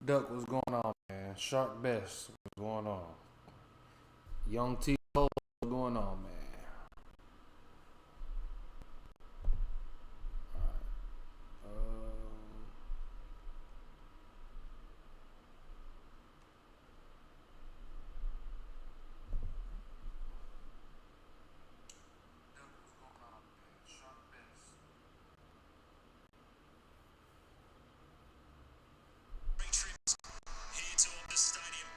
Duck, what's going on, man? Shark Best, what's going on? Young T, what's going on, man? Um, Duck, what's going on, man? Shark Best. Here to the stadium.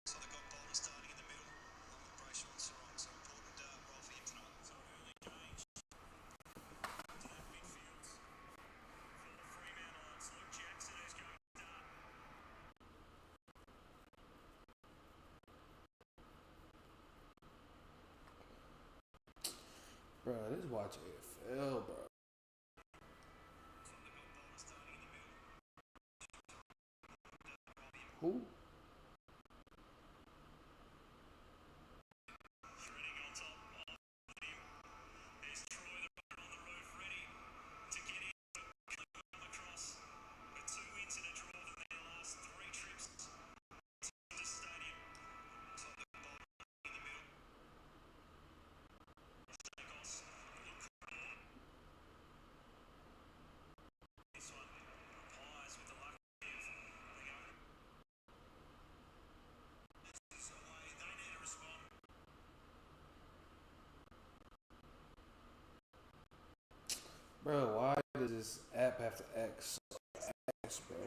So they've got Bolton starting in the middle, along with Brayshaw and Sarong. So important role for him tonight. So an early change to that midfield for the Fremantle. It's Luke Jackson who's going to start. Bro, this watch AFL, bro. So they've got Bolton starting in the middle. Who? Shredding on top of him. There's Troy, the road on the roof, ready to get in. Come across with 2 wins and a draw from their last 3 trips to the stadium. So they've got Bolton in the middle. Stakos. This one. Pies with the luck. They go. This is away. They need to respond. Bro, why does this app have to act so ass, bro?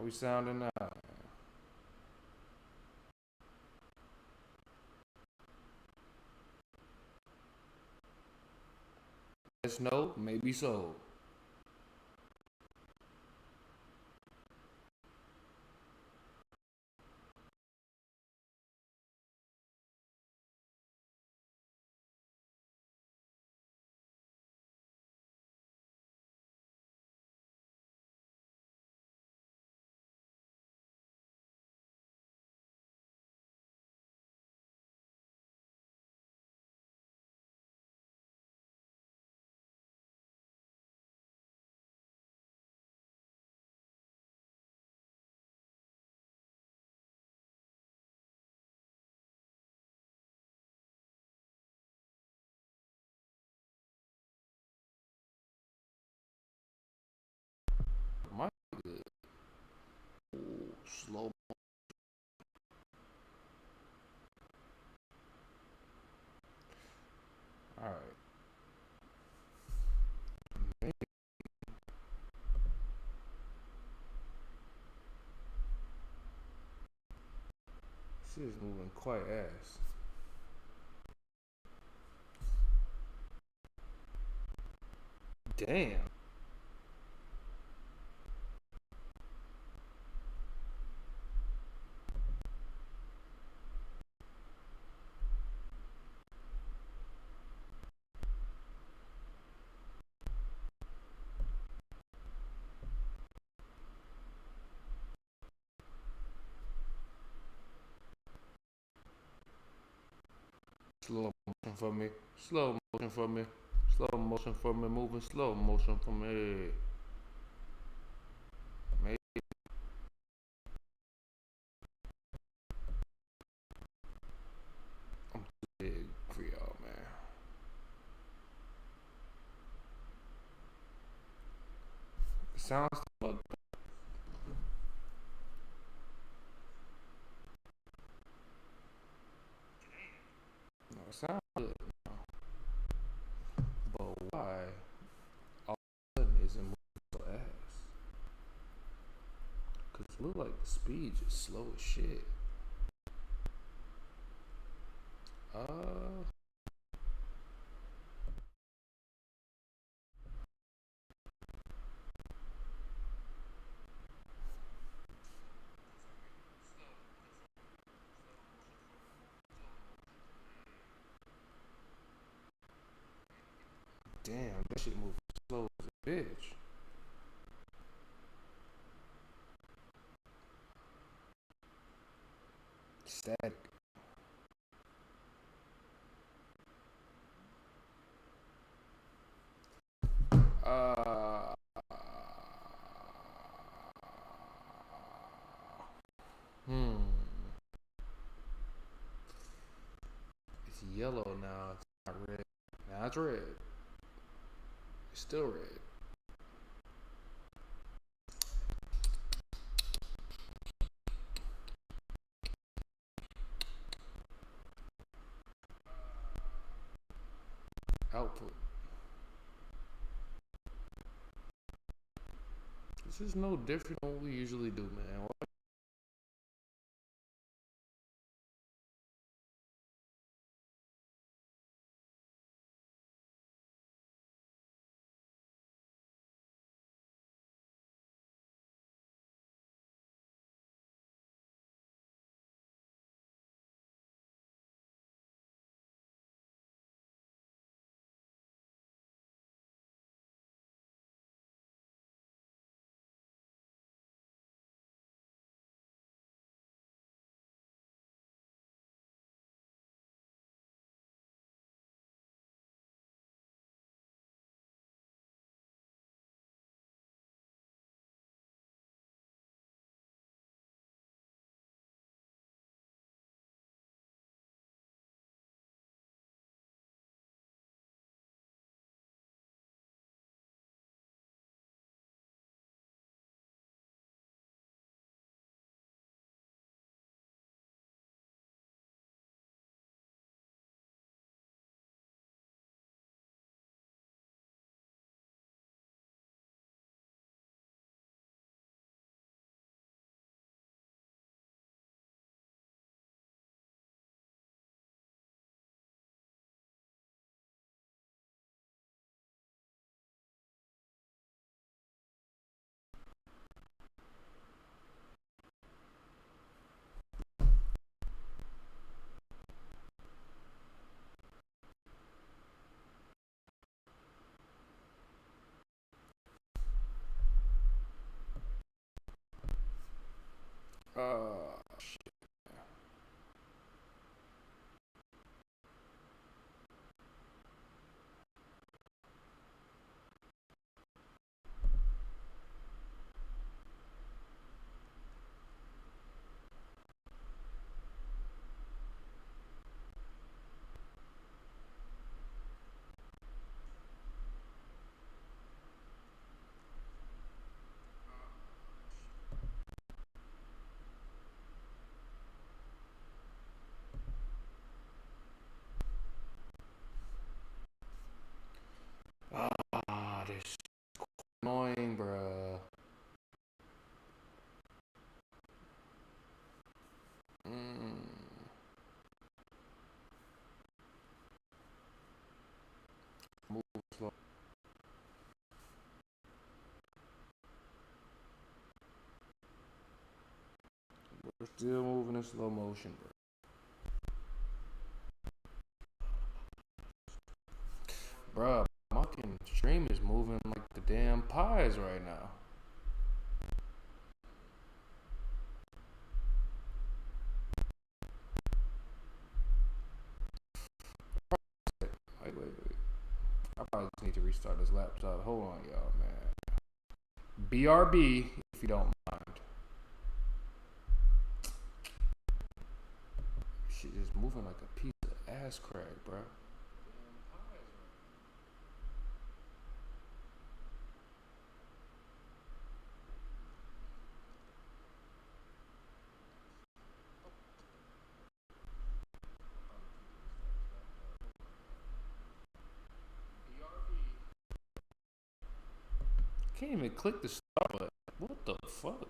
How we sounding now? Yes, no, maybe so. My good. Ooh, slow. All right. Man, shit is moving quite ass. Damn. Slow motion for me. Slow motion for me. Slow motion for me. Moving slow motion for me. Maybe I'm too big for y'all, man. It sounds fucked. No, it sounds good. But why all of a sudden is it moving so ass? Cause it look like the speed just slow as shit. Uh, damn, that shit moving slow as a bitch. Static. Uh, hmm. It's yellow now. It's not red. Now it's red. It's still red. Output. This is no different than what we usually do, man. Shit. This annoying, bruh. Move slow. We're still moving in slow motion, bro. Bruh, my fucking stream is moving like the damn pies right now. Wait. I probably just need to restart this laptop. Hold on, y'all, man. BRB, if you don't mind. Shit is moving like a piece of ass crack, bro. Can't even click the start button. What the fuck?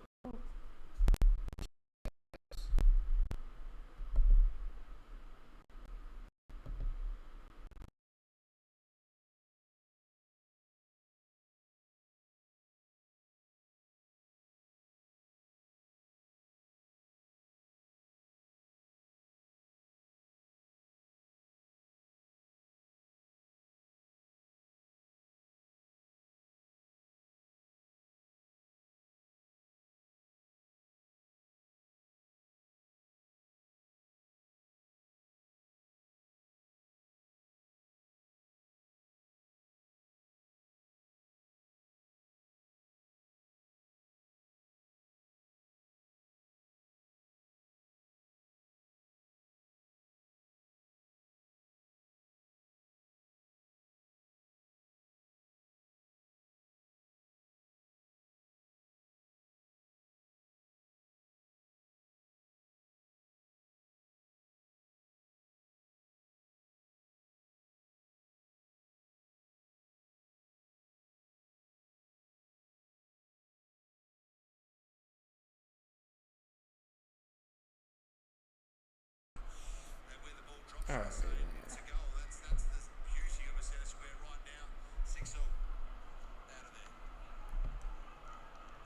All right. It's a goal. That's the beauty of a centre square right now. 6-0 out of there.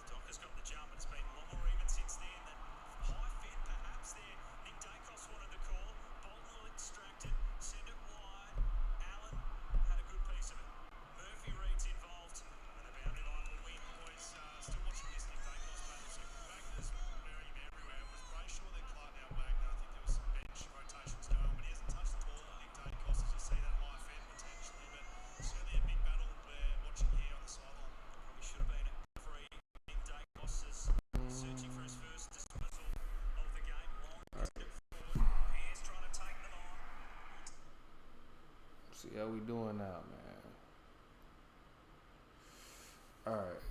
Docker's got the jump. It's been long or even since then. That high fed perhaps there. Nick Dacos wanted the call. Bolton will extract it. Send it wide. Allen had a good piece of it. Murphy Reed's involved. And the boundary line will win. Boys still watching this Nick Dacos battle. So Wagner's burying him everywhere. It was Brayshaw that climbed out Wagner. I think there was some bench rotations going on, but he hasn't touched the ball. Nick Dacos, as you see that high fed potentially, but certainly a big battle we're watching here on the sideline. Probably should have been a free. Nick Dacos is searching for his first dismissal of the game. Long step forward. He's trying to take them on. See how we doing now, man. All right.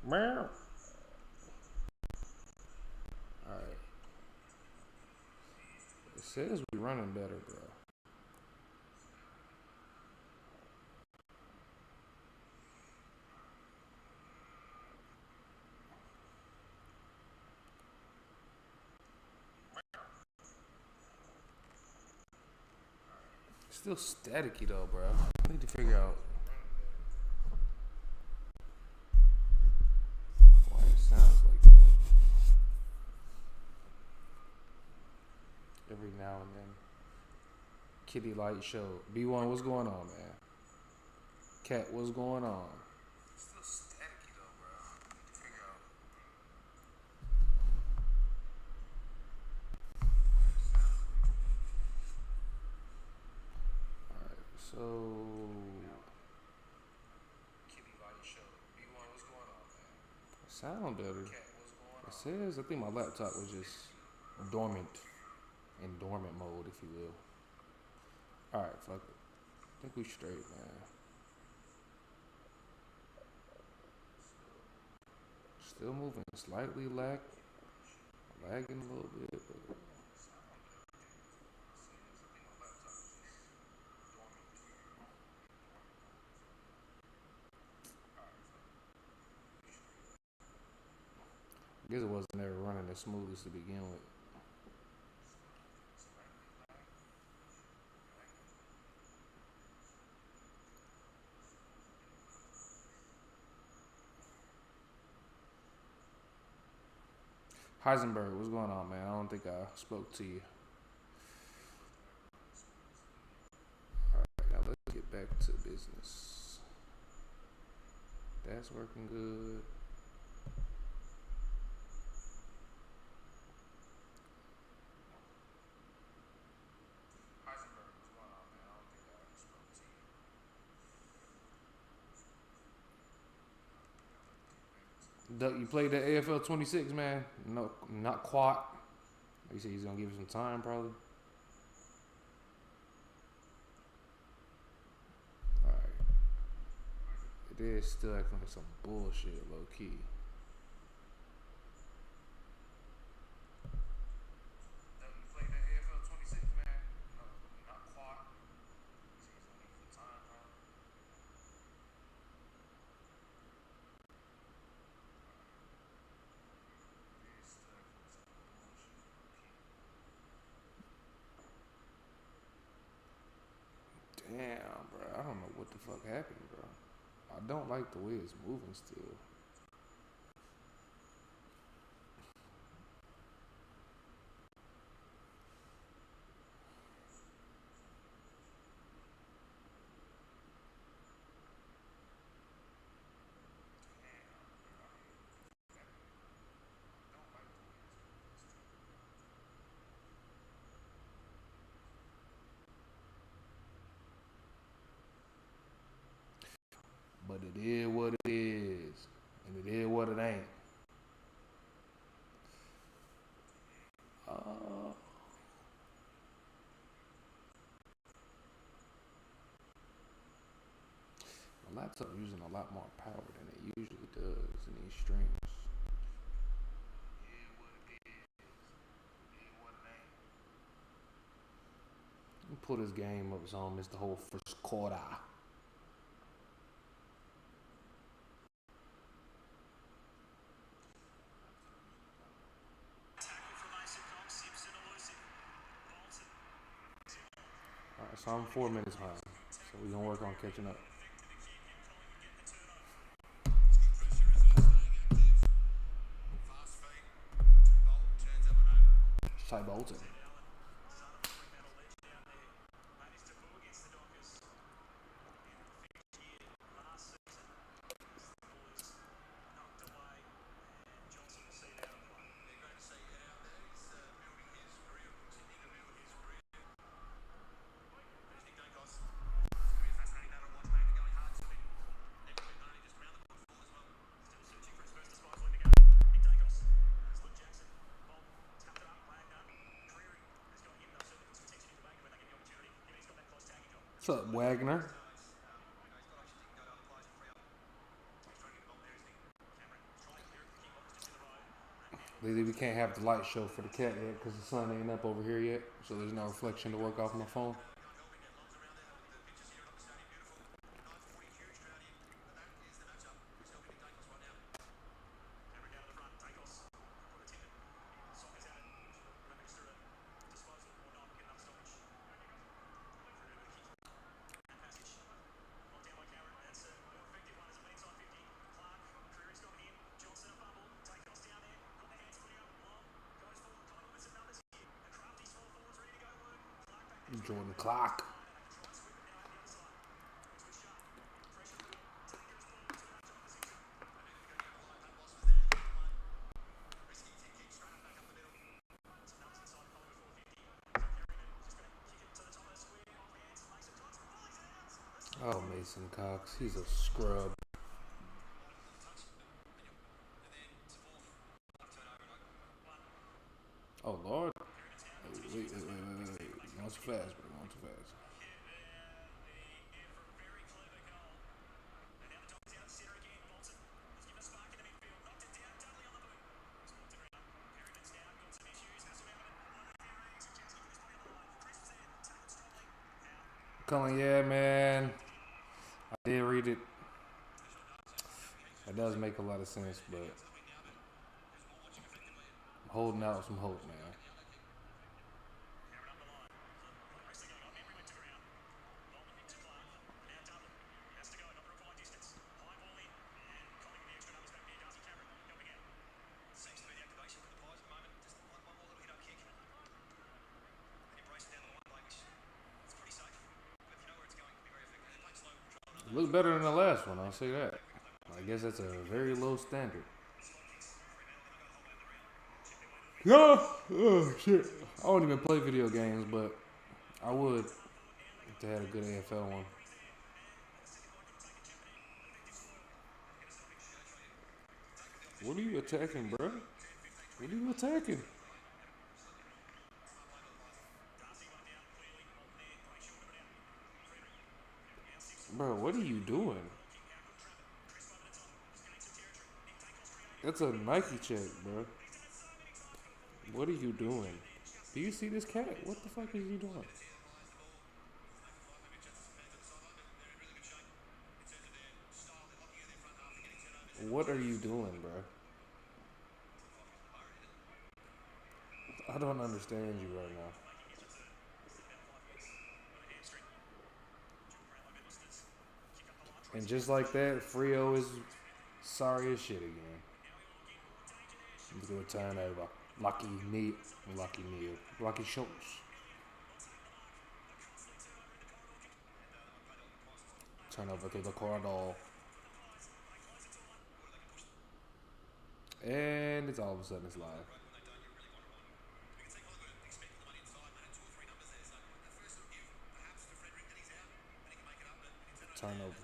Meow. All right. It says we running better, bro. Still staticky though, bro. I need to figure out why it sounds like that. Every now and then. Kitty Light Show. B1, what's going on, man? Cat, what's going on? Still staticky though, bro. I need to figure out. Alright, so Kitty Light Show. B1, what's going on, man? Sound better. Cat, what's going on? It says I think my laptop was just dormant. In dormant mode, if you will. Alright, fuck it. I think we straight, man. Still moving slightly lagging a little bit, but I guess it wasn't ever running as smooth as to begin with. Heisenberg, what's going on, man? I don't think I spoke to you. Alright, now let's get back to business. That's working good. Heisenberg, what's going on, man? I don't think I spoke to you. Duck, you played that AFL 26, man? No, not quite. He said he's gonna give it some time, probably. Alright. It is still acting like some bullshit, low key. Duck, you played that AFL 26, man? No, not quite. He said he's gonna give it some time, probably. Damn, bro. I don't know what the fuck happened, bro. I don't like the way it's moving still. But it is what it is. And it is what it ain't. My laptop using a lot more power than it usually does in these streams. Let me pull this game up so I don't miss the whole first quarter. Alright, so I'm 4 minutes behind. So we're gonna work on catching up. Ty Bolton. What's up, Wagner? Lately, we can't have the light show for the cat yet because the sun ain't up over here yet, so there's no reflection to work off my phone. Enjoying the clock. Oh, Mason Cox. He's a scrub. Oh, Lord. Wait. Going too fast, bro. Going too fast. Cullen, yeah, man. I did read it. It does make a lot of sense, but I'm holding out some hope, man. It looks better than the last one, I'll say that. I guess that's a very low standard. Yeah. Oh, shit. I don't even play video games, but I would if they had a good AFL one. What are you attacking, bro? What are you attacking? Bro, what are you doing? That's a Nike check, bro. What are you doing? Do you see this cat? What the fuck is he doing? What are you doing, bro? I don't understand you right now. And just like that, Frio is sorry as shit again. He's gonna turn over. Lucky Schultz. Turn over to the corridor. And it's all of a sudden it's live. Turnover.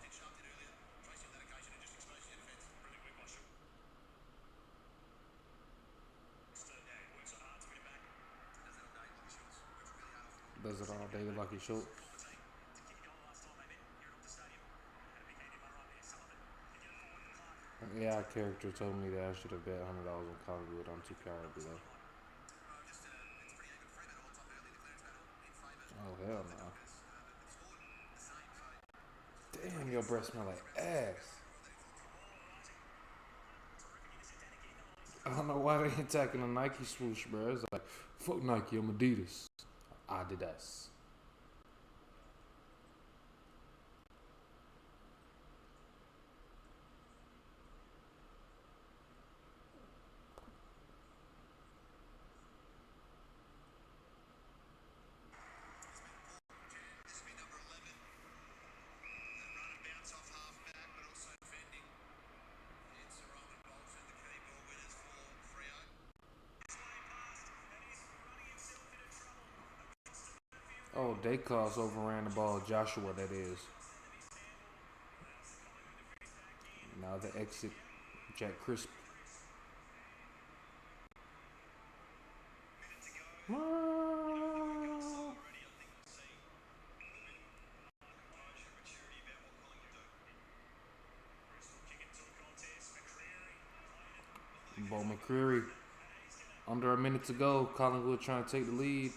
Does it all day, Lucky Schultz. Yeah, our character told me that I should have bet $100 on Collingwood. I'm too cowardly though. Oh hell no! Damn, your breath smell like ass. I don't know why they attacking a Nike swoosh, bro. It's like, fuck Nike, I'm Adidas. Adidas. Oh, Dacos overran the ball. Joshua, that is. Now the exit. Jack Crisp. Bo McCreary. Under a minute to go. Collingwood trying to take the lead.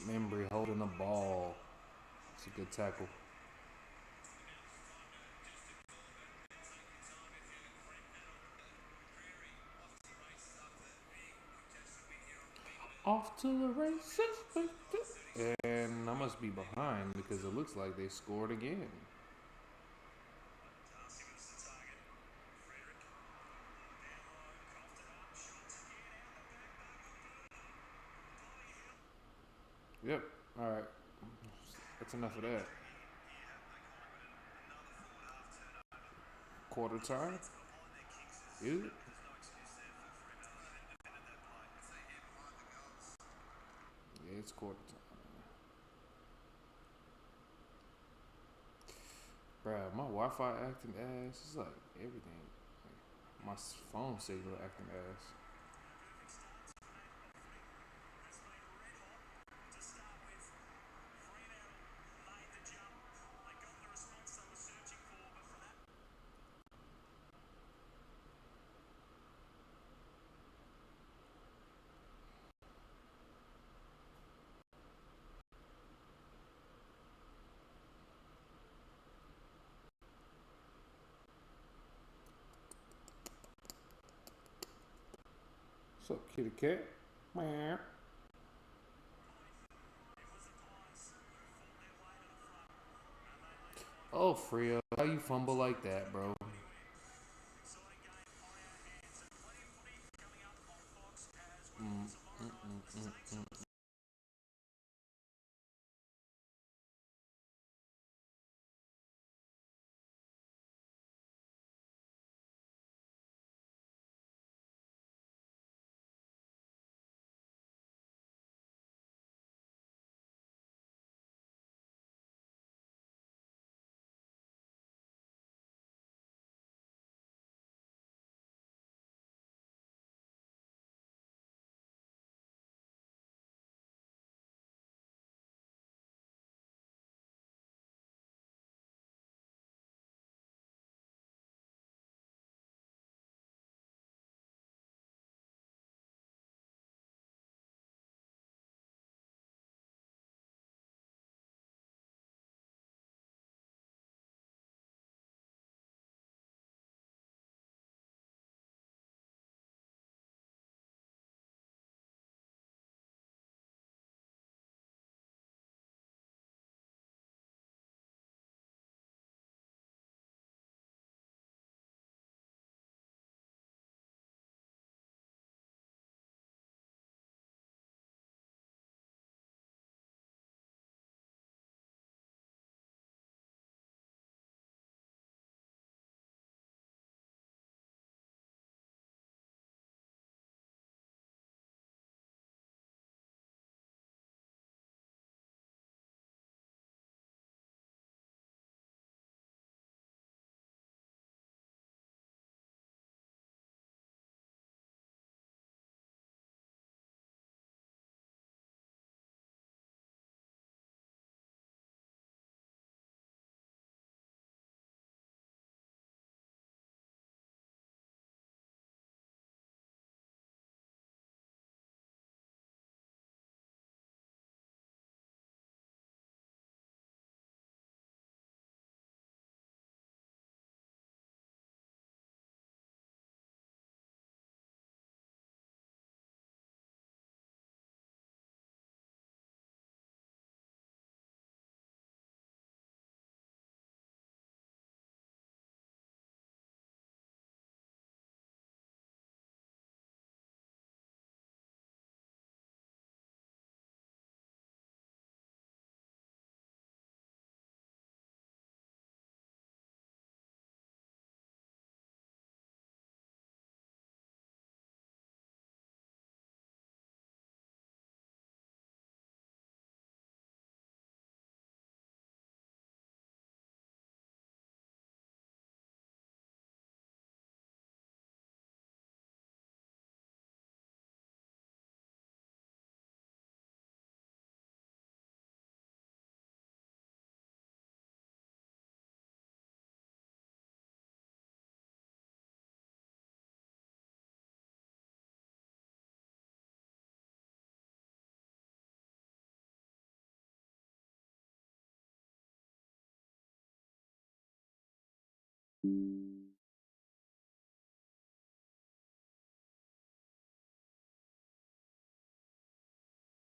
Membry holding the ball. It's a good tackle. Off to the races. And I must be behind because it looks like they scored again. Yep. All right. That's enough of that. Quarter time. Is it? Yeah, it's quarter time. Bruh, my Wi-Fi acting ass. It's like everything. Like, my phone signal acting ass. To start with, Fremantle made the jump. They got the response they were searching for, but for that. What's up, kitty cat? Meow. Oh, Freya, how you fumble like that, bro? Exciting game on our hands. And plenty of footy coming up on Fox as well Mm, tomorrow mm, night mm, with the mm, Saints.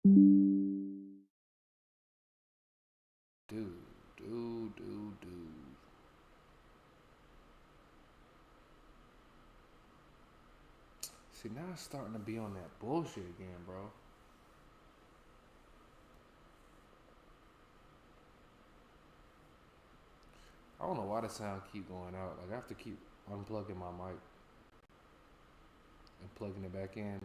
mm. Dude. See, now it's starting to be on that bullshit again, bro. don't know why the sound keep going out. Like I have to keep unplugging my mic and plugging it back in.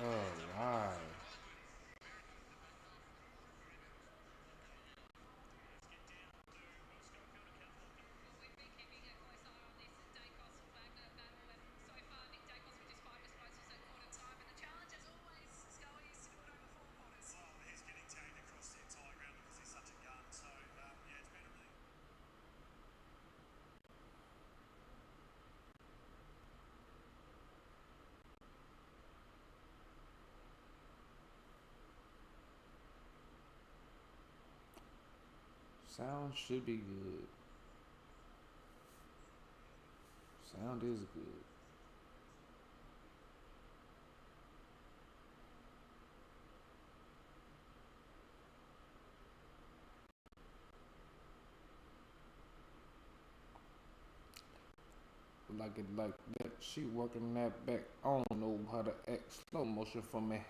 Oh, why? He's getting tagged across the entire ground because he's such a gun. So, yeah, it's been a really... Sound should be good. Sound is good. Like that. She working that back. I don't know how to act. Slow motion for me.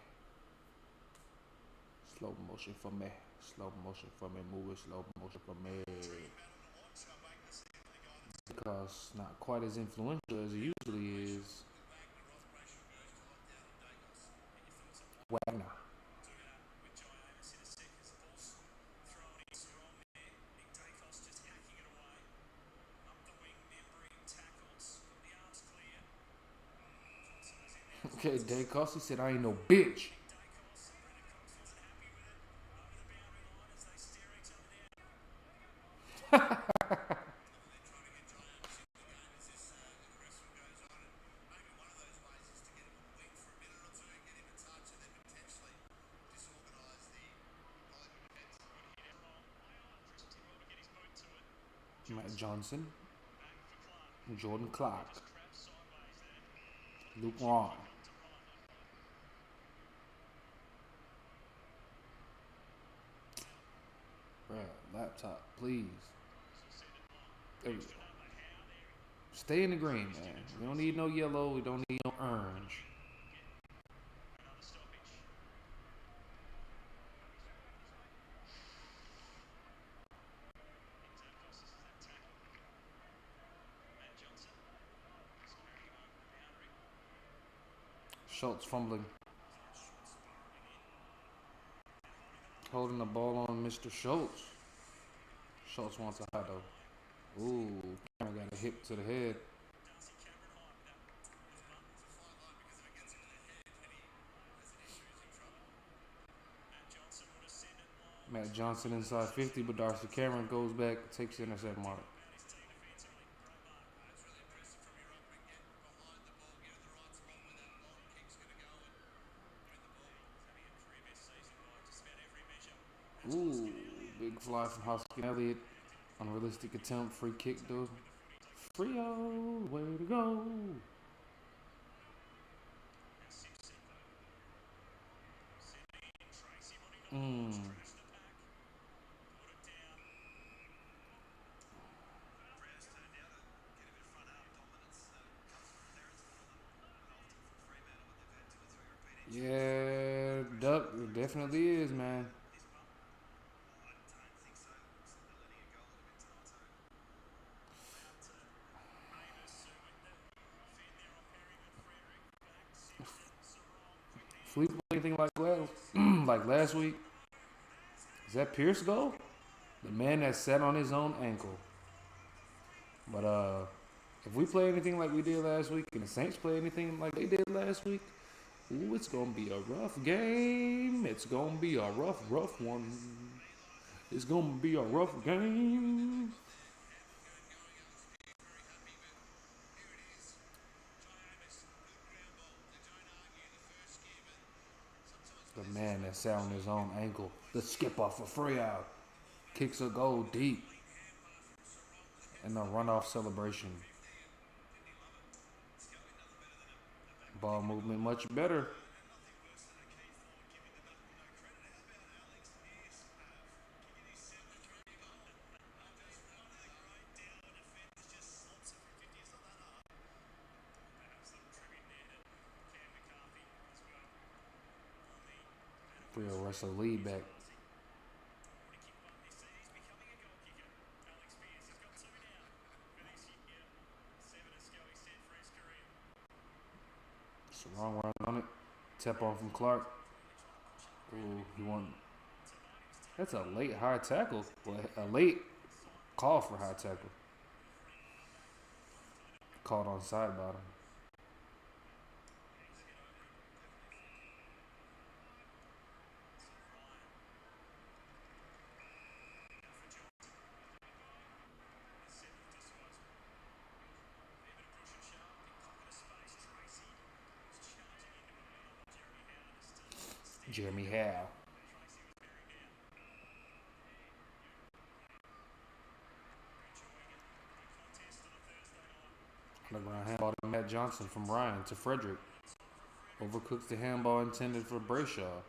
Slow motion for me. Slow motion for me. Move it. Slow motion for me. Because not quite as influential as it usually is. Wagner. Okay, Dacos, he said I ain't no bitch. Matt Johnson, Jordan Clark, Luke Ron. Bruh, laptop, please. There we go. Stay in the green, man. We don't need no yellow. We don't need no orange. Schultz fumbling. Holding the ball on Mr. Schultz. Schultz wants a high though. Ooh, Cameron got a hit to the head. Matt Johnson inside 50, but Darcy Cameron goes back, takes the intercept mark. Ooh, big fly from Hoskin Elliott. Unrealistic attempt, free kick though. Frio, way to go. Yeah, Duck, it definitely is, man. Fleet anything like last like last week? Is that Pierce goal? The man that sat on his own ankle. But if we play anything like we did last week, and the Saints play anything like they did last week, ooh, it's gonna be a rough game. It's gonna be a rough one. It's gonna be a rough game. The man that sat on his own ankle. The skipper for Freya kicks a goal deep. And a runoff celebration. Ball movement much better. Freya wrestle lead back. It's the wrong run on it. Tap on from Clark. Ooh, he won. That's a late high tackle. Well, a late call for high tackle. Called on side bottom. Jeremy Howe. Underground handball to Matt Johnson from Ryan to Frederick. Overcooks the handball intended for Brayshaw.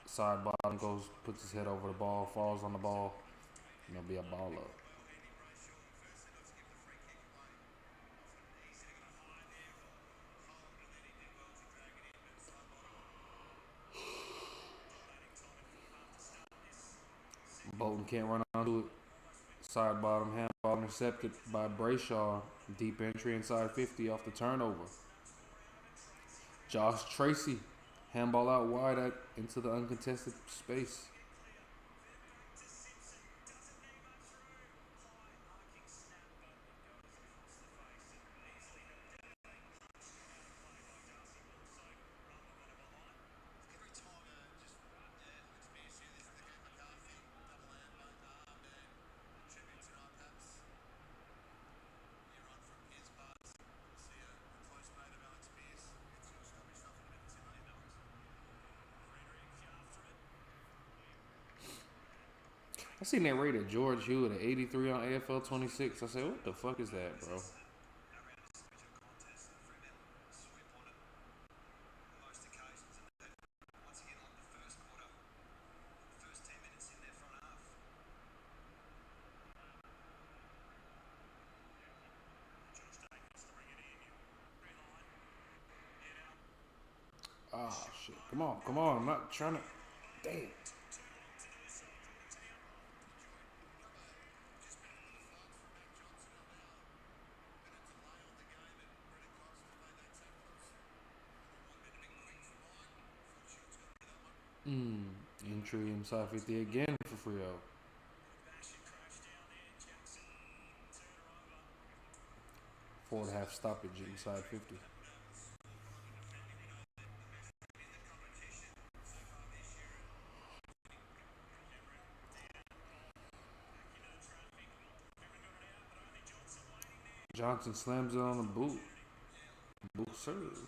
Side bottom goes, puts his head over the ball, falls on the ball, and it'll be a ball up. Bolton can't run onto it. Side bottom handball intercepted by Brayshaw. Deep entry inside 50 off the turnover. Josh Tracy. Handball out wide into the uncontested space. I seen that rated George Hewitt at 83 on AFL 26. I said, what the fuck is that, bro? Oh, shit. Come on, come on. I'm not trying to. Damn. Entry inside 50 again for Frio. Forward half stoppage inside 50. Johnson slams it on the boot. Boot serve.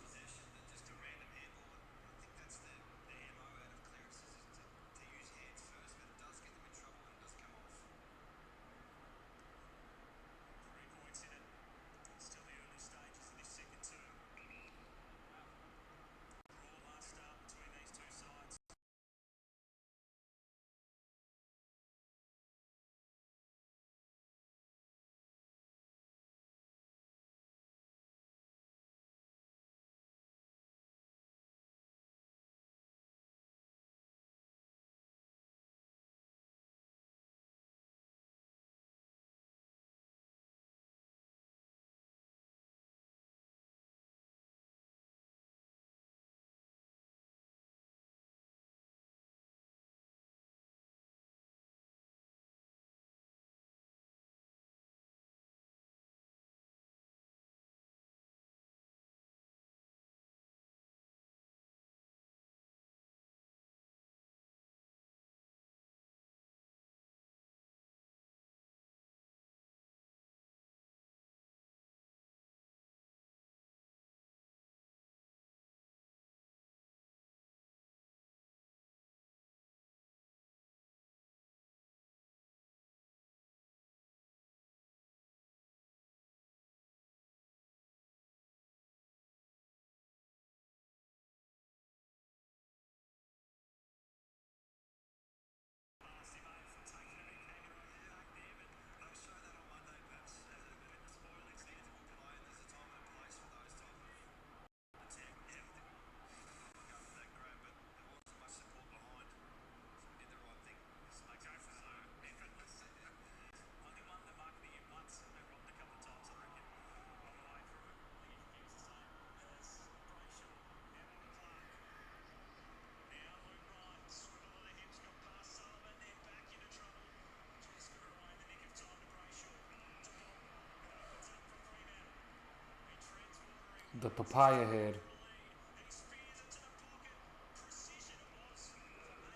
The papaya head. He spears it to the pocket. Precision it was.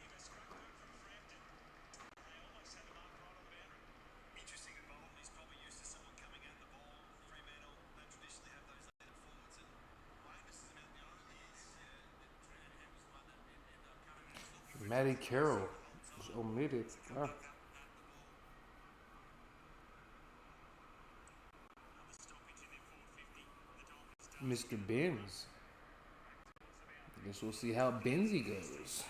Amos cracked work from Frampton. They almost had the mark right on the boundary. Interesting that Bolton is probably used to someone coming at the ball. Fremantle don't traditionally have those leaded forwards, and Amos is about the only is and was the one that ended up coming and was looking for Matty Carroll was omitted. Wow. at the ball. Another stoppage in their forward 50. The Dolphins done. Mr. Benz. I guess we'll see how Benzie goes.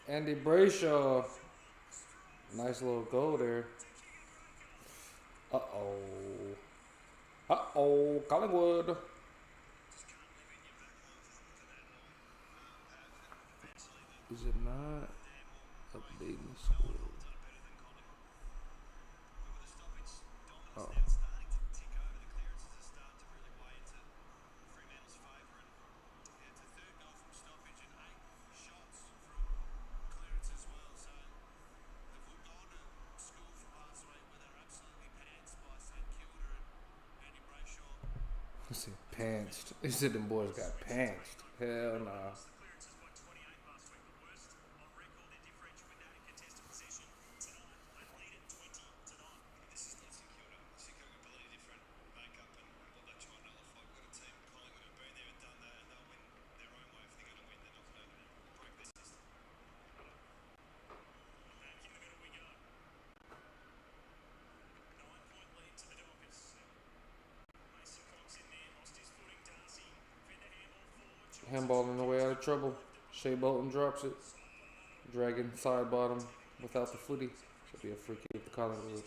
Andy Brayshaw. Nice little goal there. Uh-oh. Uh-oh. Collingwood. Is it not a big score? Oh. He said pantsed. He said them boys got pantsed. Hell nah. Handball on the way out of trouble. Shea Bolton drops it. Dragon side bottom without the footy. Should be a free kick to Collingwood.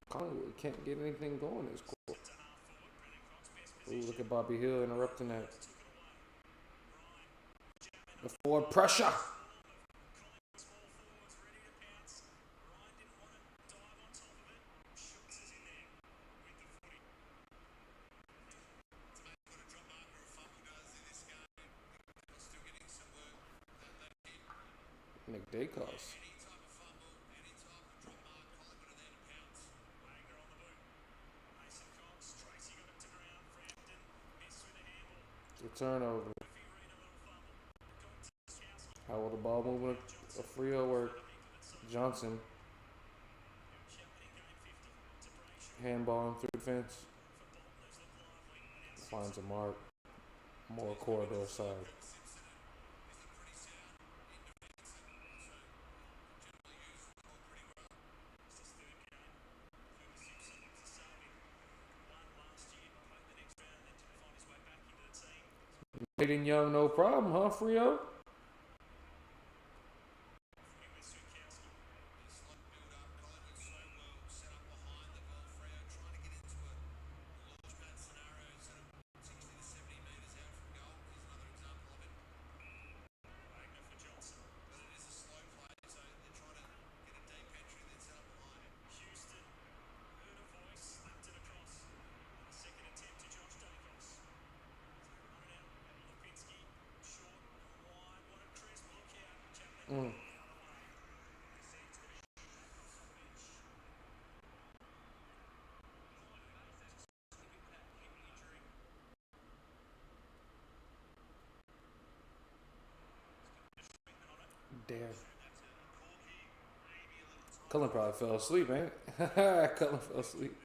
Collingwood can't get anything going this quarter. Ooh, look at Bobby Hill interrupting that. The forward pressure. Nick Dacos. The turnover. How will the ball move with a free work? Johnson. Handballing through the fence. Finds a mark. More corridor side. Aiden Young, no problem, huh, Frio? Damn. Cullen probably fell asleep, ain't it? Cullen fell asleep.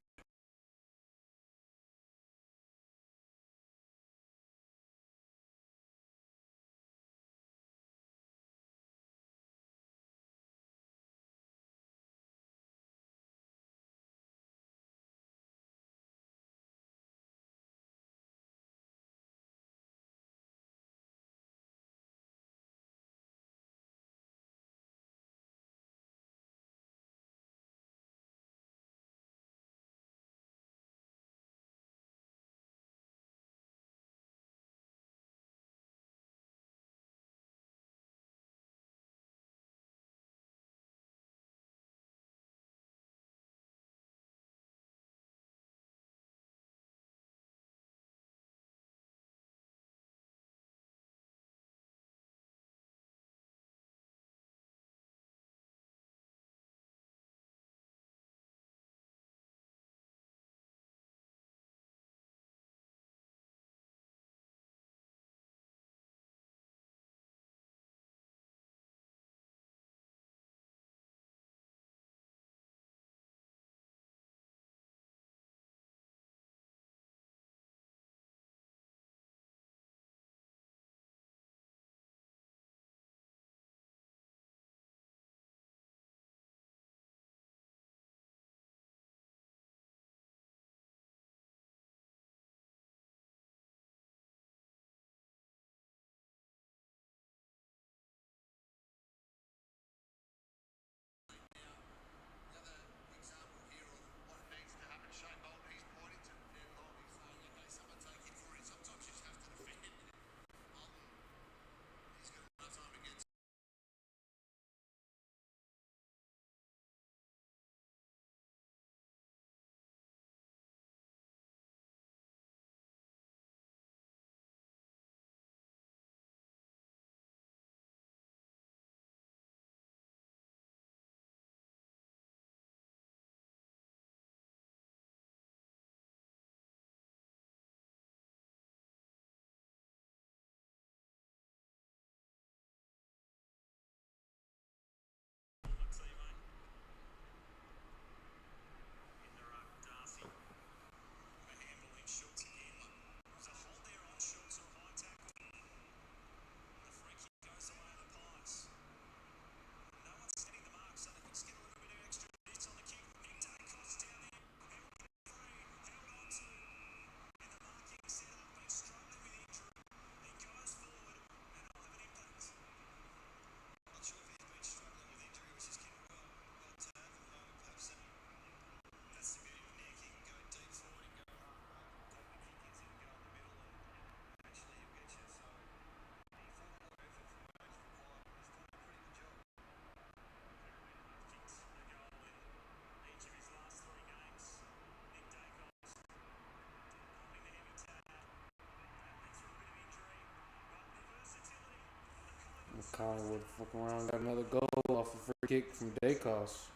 Collingwood fuck around, got another goal off a free kick from Dacos.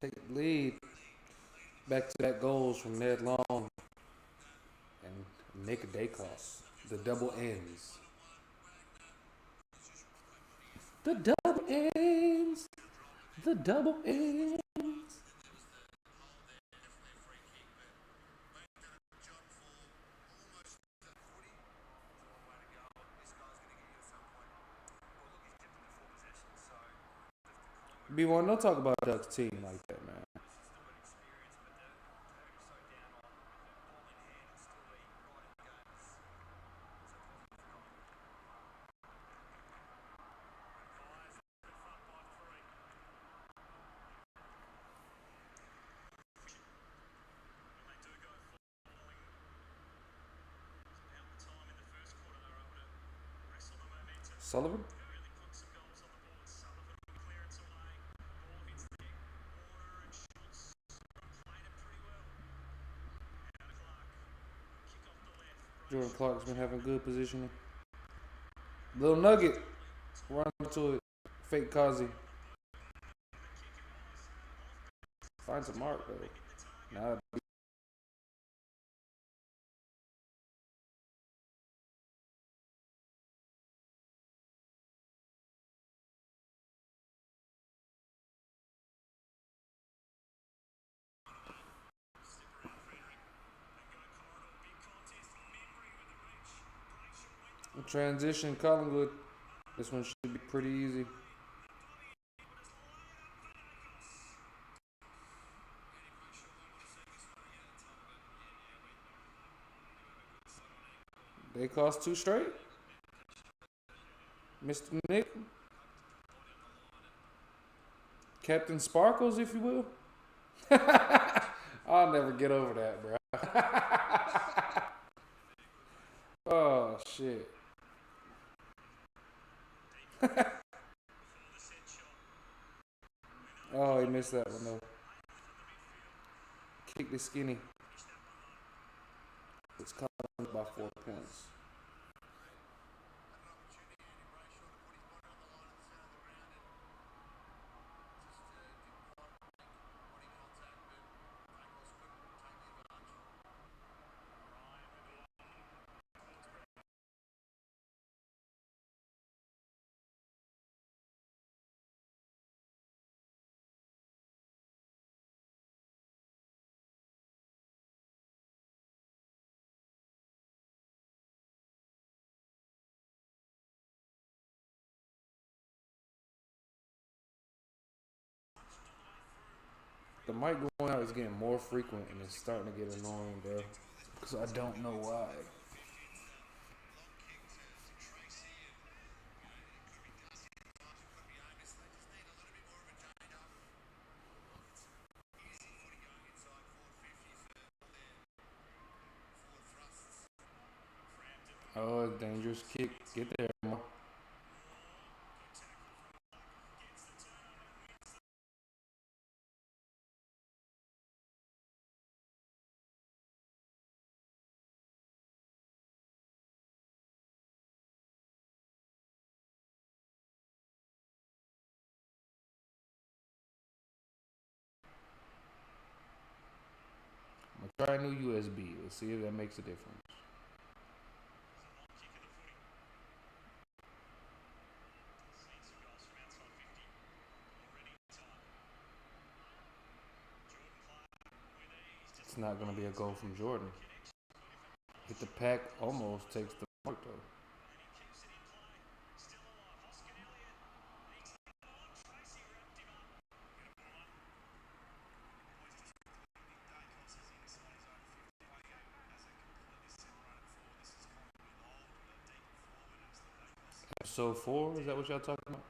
Take the lead. Back to back goals from Ned Long and Nick Dacos. The double ends. The double ends. The double ends. B1, don't talk about Duck's team like that, man. Sullivan? Jordan Clark's been having good positioning. Little nugget. Run to it. Fake Kazi. Finds a mark, though. Now transition Collingwood. This one should be pretty easy. They cost 2 straight. Mr. Nick. Captain Sparkles, if you will. I'll never get over that, bro. Oh, shit. Oh, he missed that one, though. Kick the skinny. It's coming by 4 points. The mic going out is getting more frequent and it's starting to get annoying, bro. Because I don't know why. Oh, dangerous kick. Get there, man. I'm gonna try a new USB. Let's see if that makes a difference. It's not gonna be a goal from Jordan. Hit the pack, almost takes the mark though. Episode 4, is that what y'all talking about?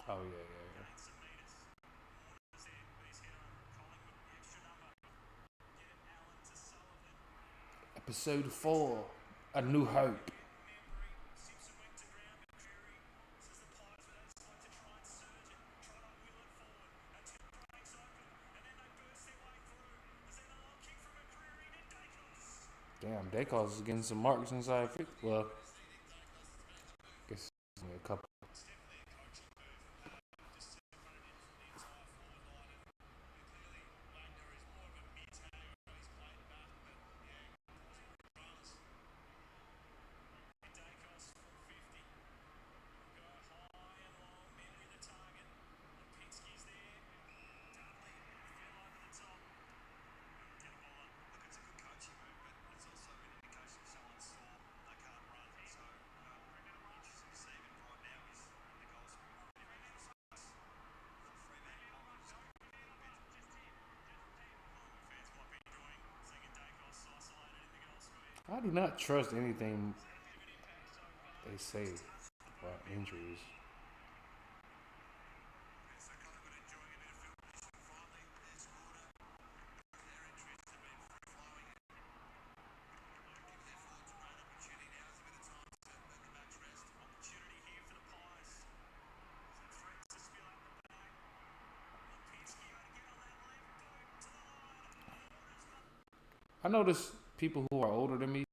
Oh yeah. Episode 4, A New Hope. Damn, Dacos is getting some marks inside 50. Well, I guess only a couple. I do not trust anything they say about injuries. I notice people who are older than me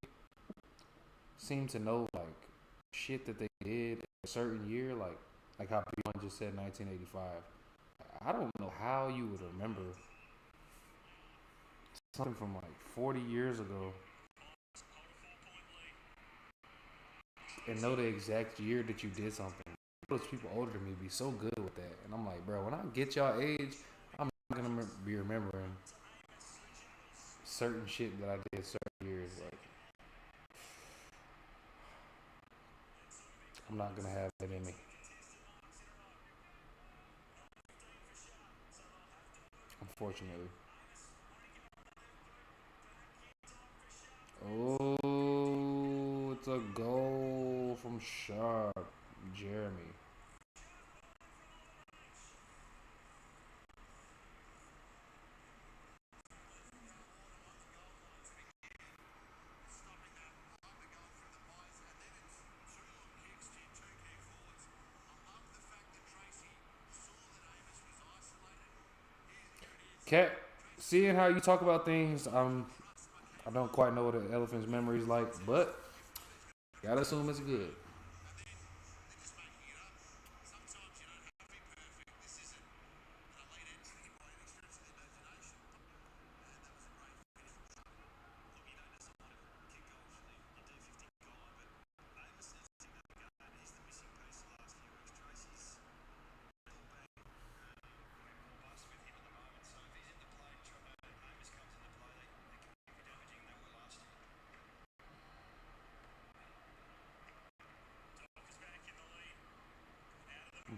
seem to know like shit that they did a certain year, like how P1 just said 1985. I don't know how you would remember something from like 40 years ago and know the exact year that you did something. Those people older than me be so good with that, and I'm like, bro, when I get y'all age, I'm not gonna be remembering certain shit that I did certain years. Like, I'm not gonna have that in me. Unfortunately. Oh, it's a goal from Sharp, Jeremy. Cat, seeing how you talk about things, I don't quite know what an elephant's memory is like, but gotta assume it's good.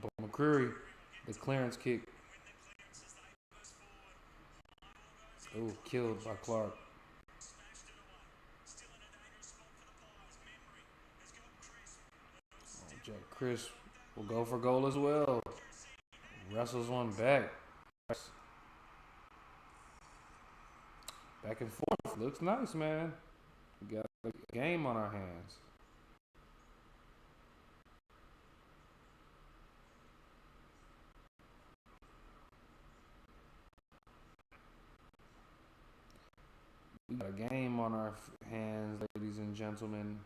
But McCreary, the clearance kick, oh, killed by Clark. Oh, Jack Chris will go for goal as well. Wrestles one back. Back and forth. Looks nice, man. We got a game on our hands. We got a game on our hands, ladies and gentlemen.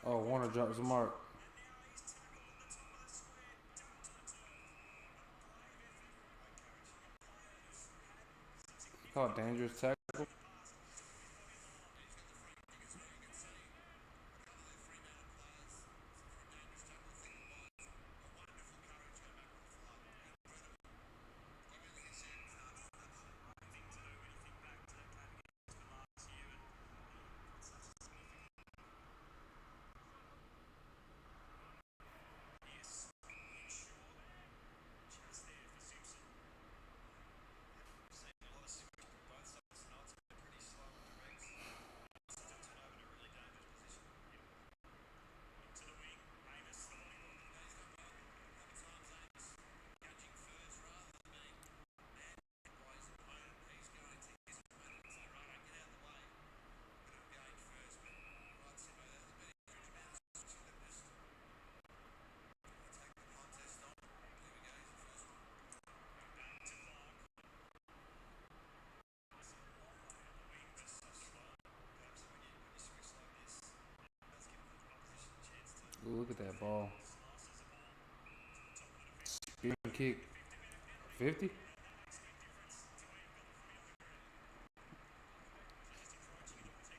Oh, Warner drops the mark. Called dangerous tackle. Ooh, look at that ball. Spear kick. 50?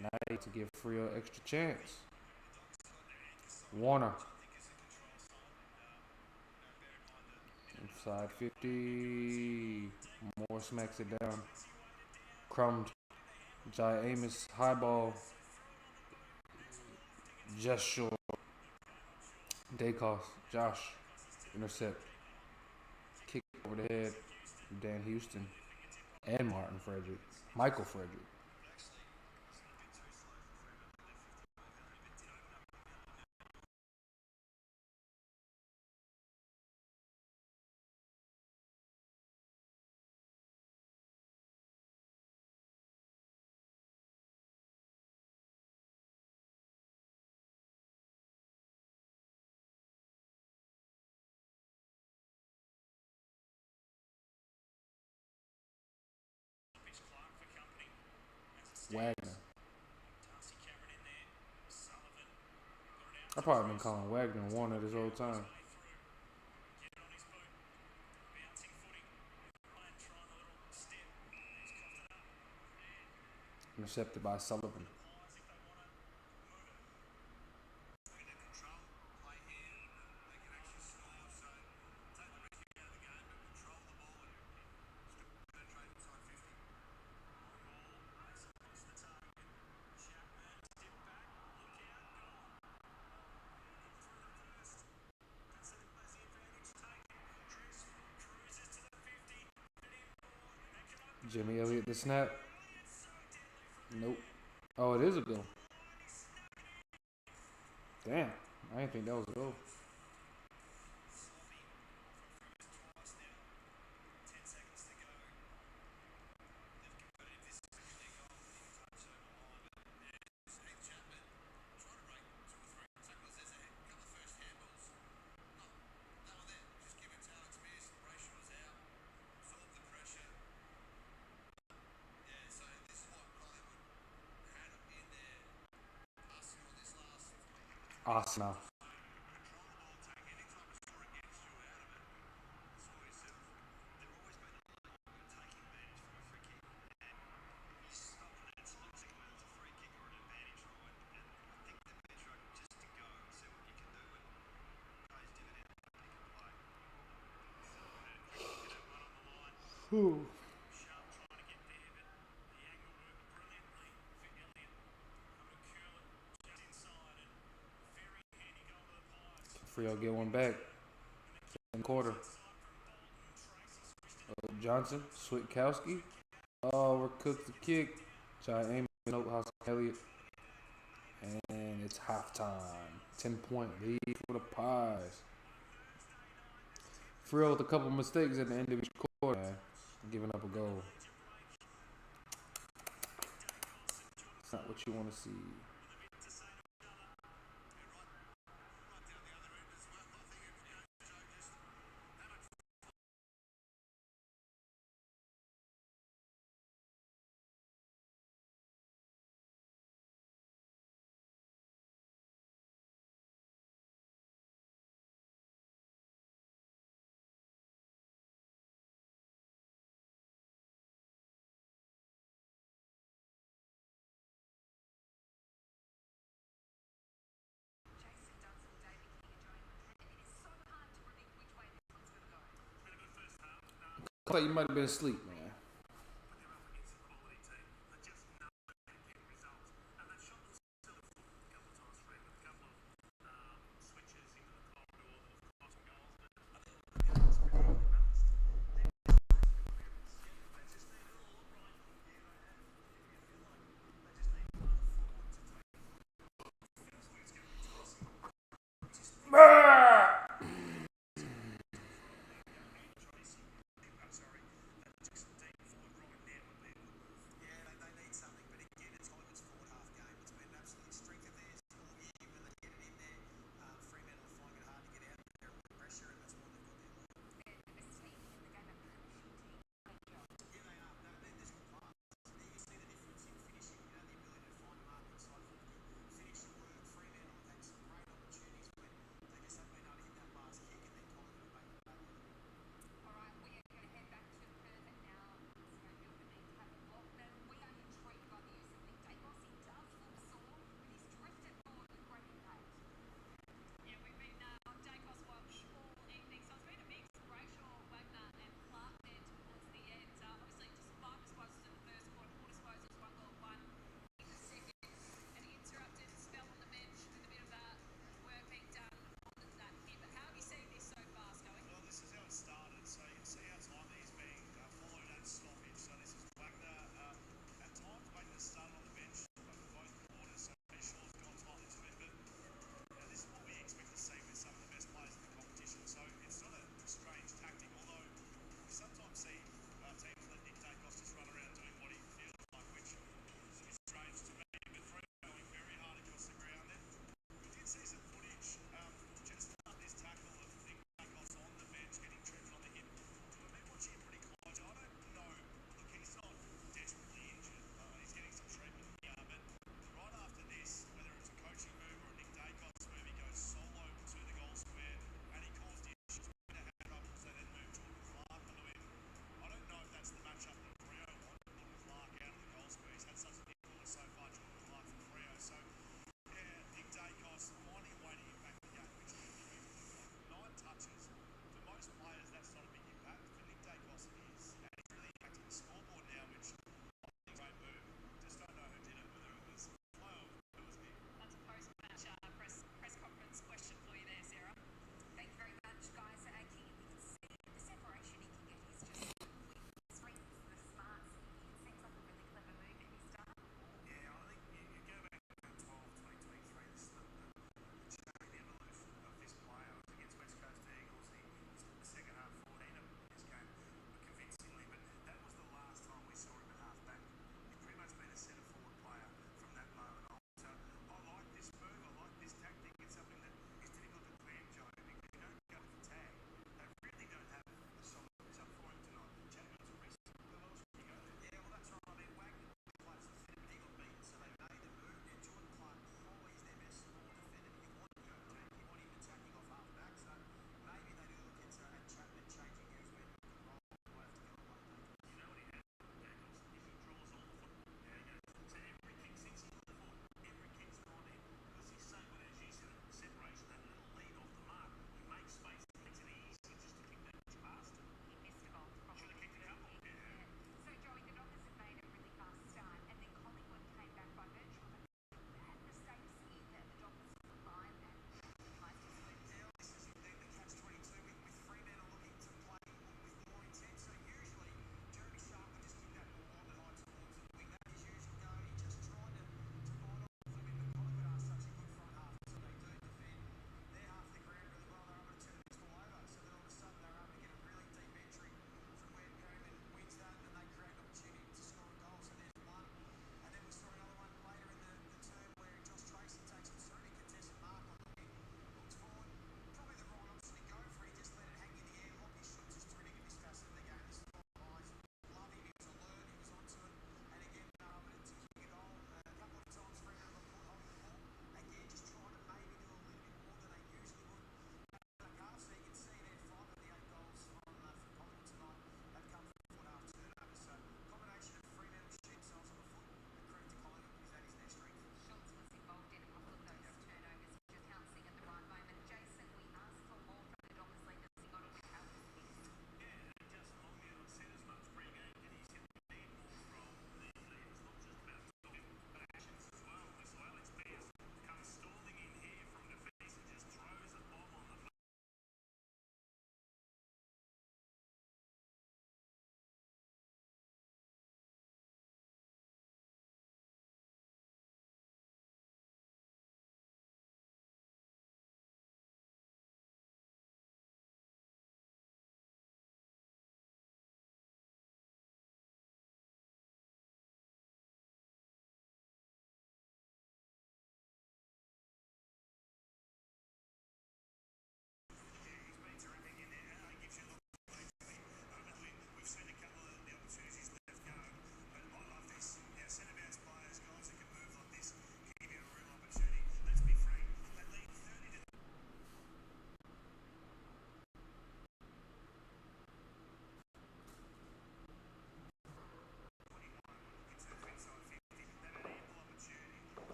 Nice to give Freo extra chance. Warner. Inside 50. Moore smacks it down. Crumbed. Jai Amos. High ball. Just short. Dacos. Josh. Intercept. Kick over the head. Dan Houston. And Martin Frederick. Michael Frederick. Wagner. I've probably been calling Wagner Warner this whole time. Intercepted by Sullivan. Jimmy Elliott the snap. Nope. Oh, it is a goal. Damn. I didn't think that was a goal. Arsenal. Whew. Freo get one back. Second quarter. Johnson, Switkowski. Overcooked the kick. Jai Amos, Note House Elliott. And it's halftime. 10-point lead for the Pies. Freo with a couple mistakes at the end of each quarter, man. Giving up a goal. It's not what you want to see. thought you might have been asleep, man.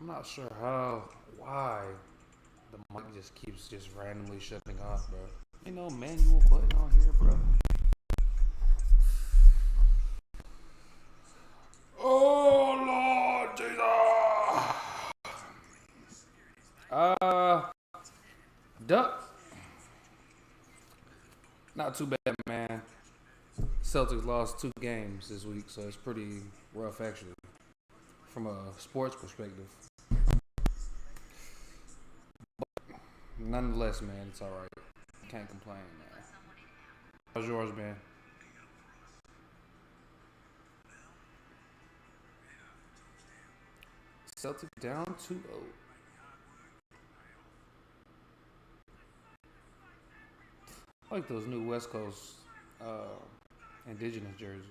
not sure why the mic just keeps just randomly shutting off, bro. Ain't no manual button on here, bro. Oh Lord Jesus. Duck. Not too bad, man. Celtics lost 2 games this week, so it's pretty rough actually, from a sports perspective. Nonetheless, man, it's all right. Can't complain, man. How's yours, man? Celtics down 2-0. I like those new West Coast indigenous jerseys.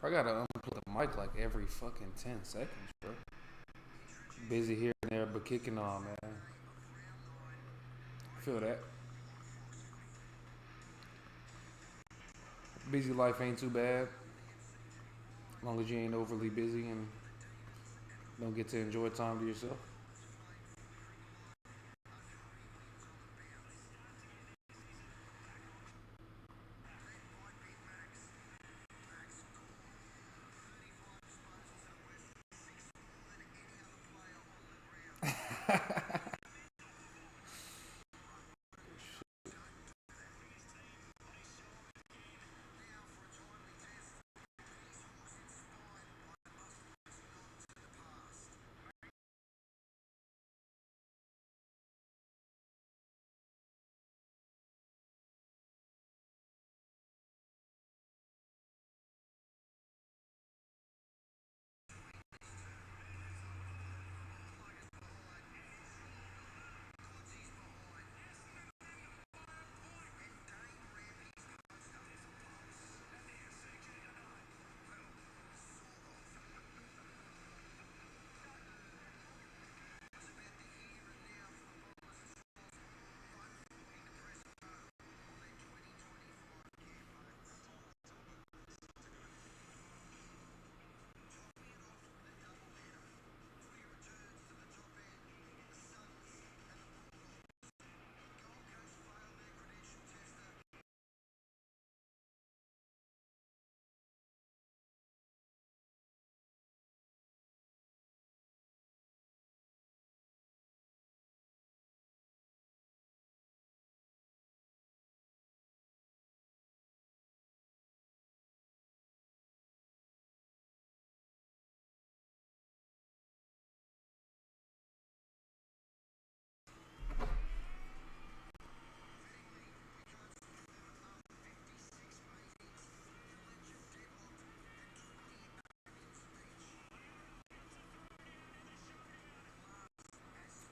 I gotta unplug the mic like every fucking 10 seconds, bro. Busy here and there, but kicking on, man. Feel that. Busy life ain't too bad. As long as you ain't overly busy and don't get to enjoy time to yourself.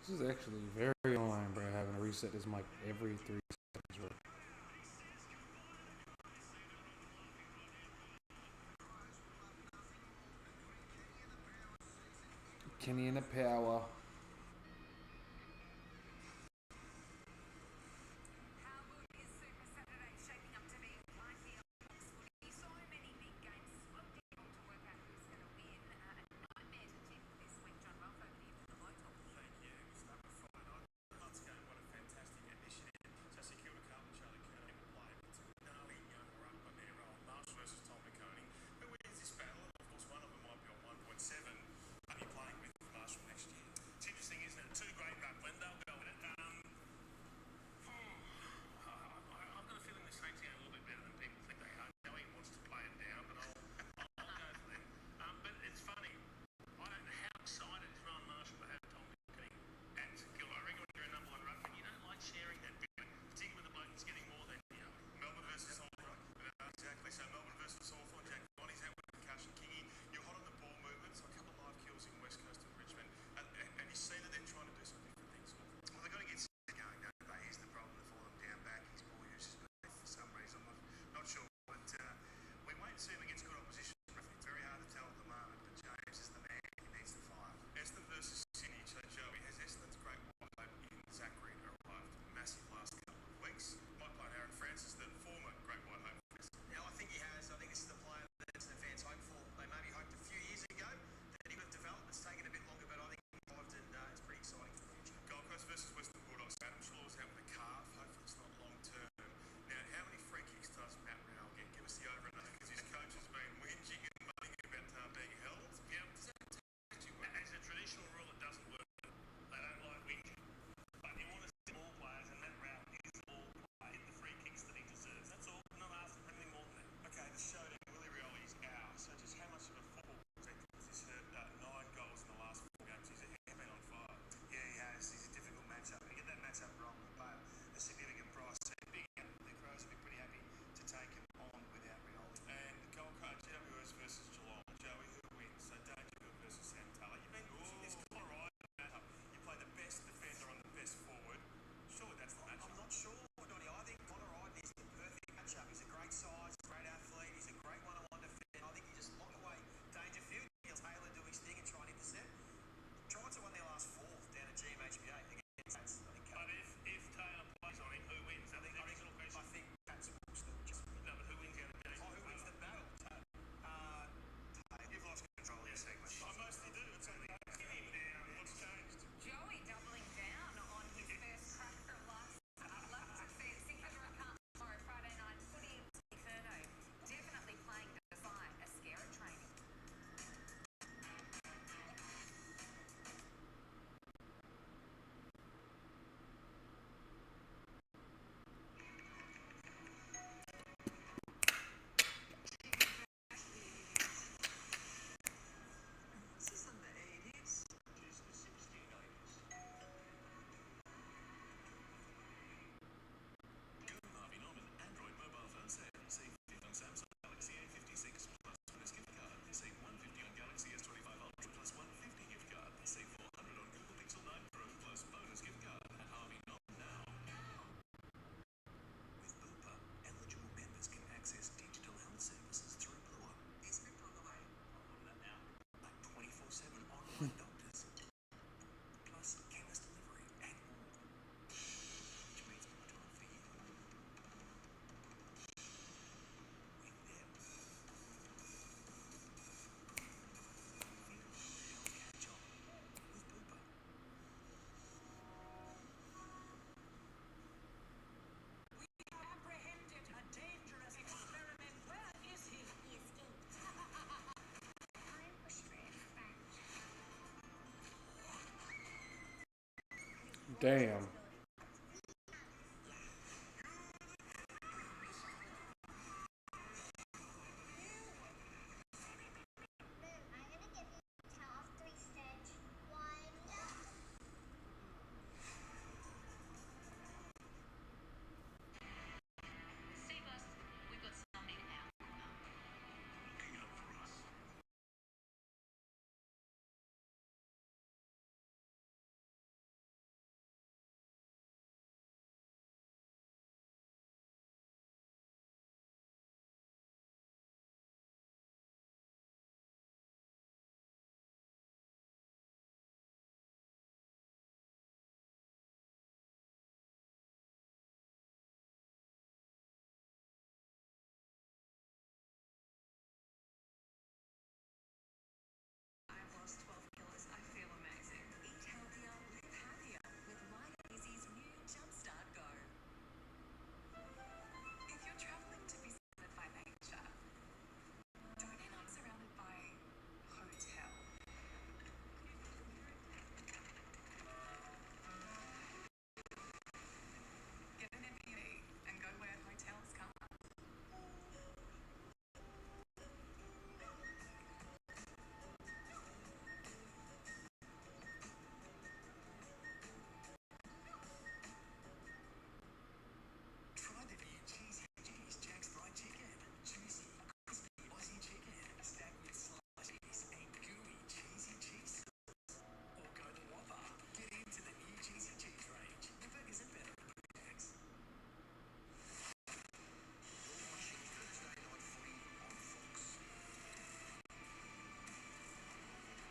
This is actually very annoying, bro, having to reset this mic every 3 seconds, bro. Kenny in the power. Damn.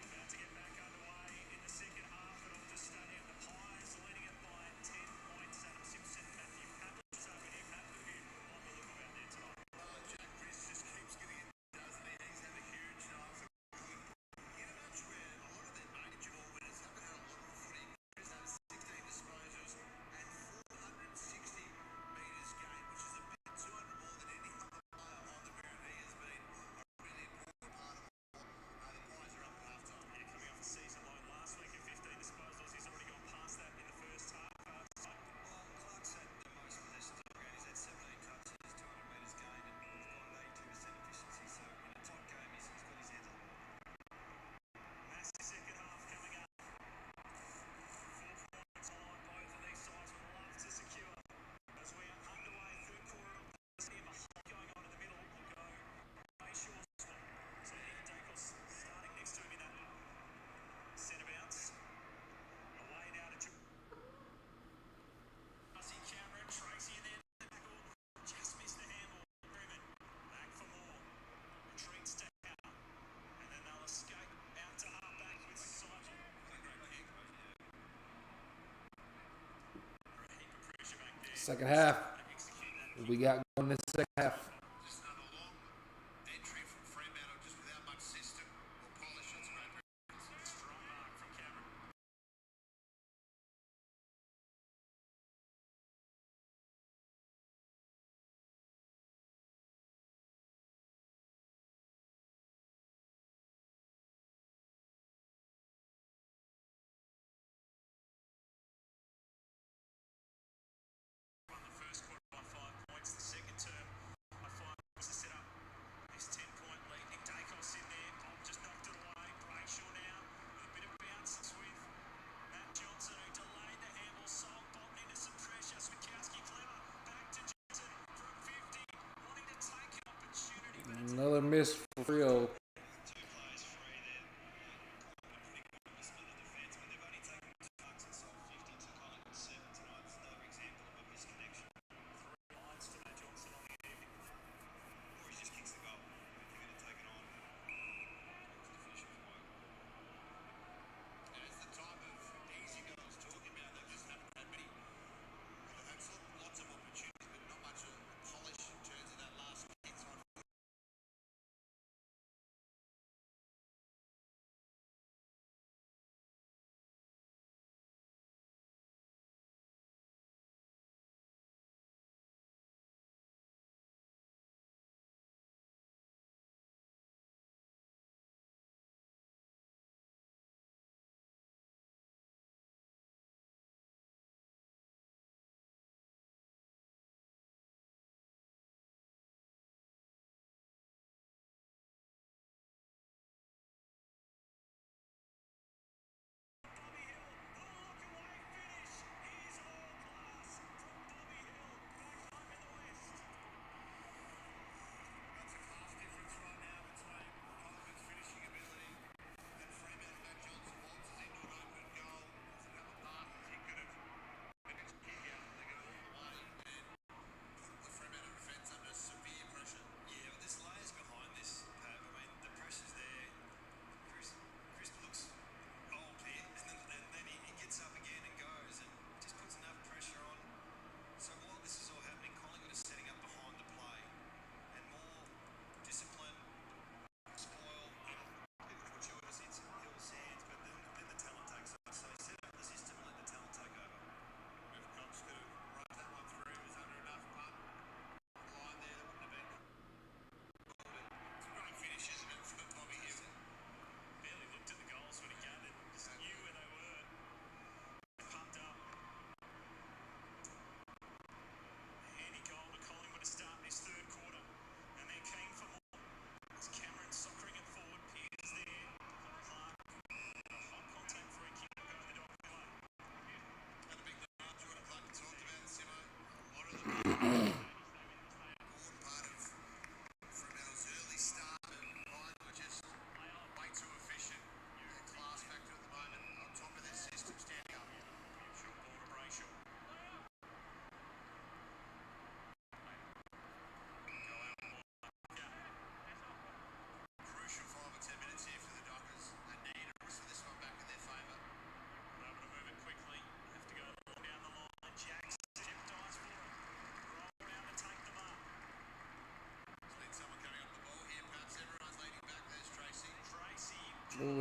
About to get back underway in the second half at Optus Stadium. The Pies leading it by 10 points. Adam Simpson, Matthew Pablis over here. Matt, who on the look about there tonight? Jack Chris just keeps getting it, doesn't he? He's had a huge night for good. In a match where a lot of their major ball winners haven't had a lot of footy. Chris has 16 disposals and 460 metres gained, which is about 200 more than any other player on the ground. He has been a really important part of the Pies are up at half time. Yeah, coming off a season low last week at 15 disposals. He's already gone past that in the first half. Well, Clark's had the most possessions of the ground. He's had 17 touches, 200 metres gained, and he's got an 82% efficiency. So in a tight game, he's got his hands on the ball. Massive second half coming up. 4 points on both of these sides would love to secure. As we are underway, third quarter of the stadium, a hole going on in the middle. Will go Bayshore swap. So Ian Dacos starting next to him in that centre bounce. Away now to Tracy Cameron. Tracy in there. Tackle. Just missed the handball. Freeman back for more. Retreats to Howe. And then they'll escape out to half-back with Simon. A heap of pressure back there. Second half. Execute that. What we got going this second half? Another miss for Frio.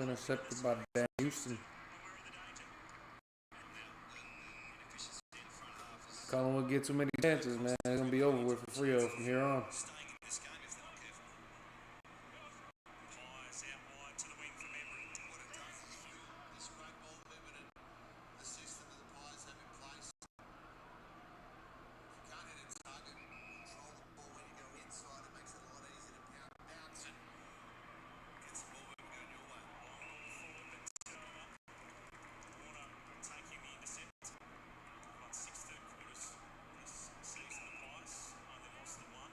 intercepted by Dan Houston. Collingwood get too many chances, man. It's gonna be over with for Freo from here on. Staying in this game if they're not careful. Pies out wide to the wing from Emery. What it does is fuel this great ball movement and the system that the Pies have in place. If you can't hit its target, control the ball when you go inside. It makes it a lot easier to bounce and get some ball movement going your way. Long ball forward, but Warner taking the intercept. Won 6 third quarters this season. The Pies only lost the one.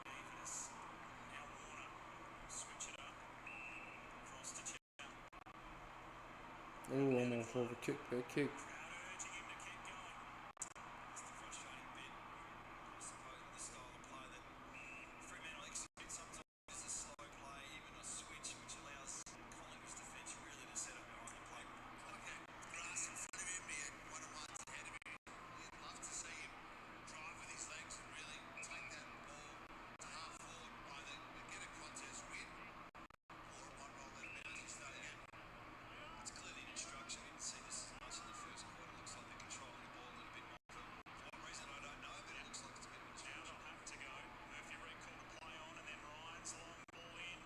Davis, now Warner, switch it up. Cross to Chow. Ooh, almost overkicked that kick. Crowd urging him to keep going. It's the frustrating bit. I suppose with the style of play that Fremantle exhibits sometimes is a slow play, even a switch, which allows Collingwood's defence really to set up behind the plate. Okay, grass in front of him, he had one-on-ones ahead of him. You'd love to see him drive with his legs and really take that ball to half forward, either get a contest win or it might roll that bounce and start again. It's clearly an instruction. We didn't see this as much in the first quarter. Looks like they're controlling the ball a little bit more. For what reason, I don't know, but it looks like it's a bit of an Now instruction. they'll have to go. Murphy recalled a play on, and then Ryan's long ball in.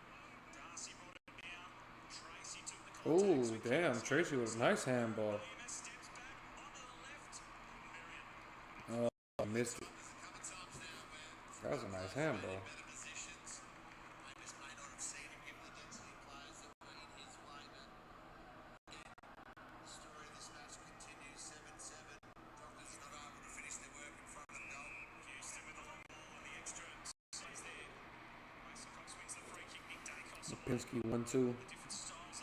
Darcy brought it down. Tracy took the contact. Ooh, damn. Tracy with a nice handball. Williams steps back onto the left. Marion. I missed it. There's a couple of times now where That was a nice handball. better positions. They just may not have seen him given the density of players that were in his way. But again, the story of this match continues 7-7. Tonga's not able to finish their work in front of the goal. Houston with the long ball and the extra stays there. Mason Cox wins the free kick. Nick Dacos. Lipinski 1-2. The different styles.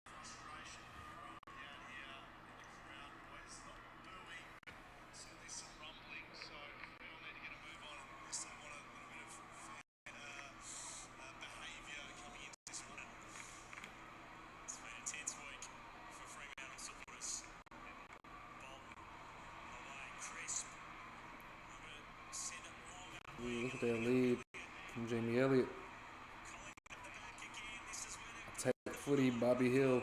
Frustration from down here in the crowd. Boys not booing, but certainly some rumbling. So Fremantle need to get a move on. And they want a little bit of behaviour coming into this one. It's been an intense week for Fremantle supporters. Bolton away, crisp. I'm going to send it long up. Ooh, look at that lead from Jamie Elliott. Collingwood at the back again. This is where they're Take Footy, Bobby Hill.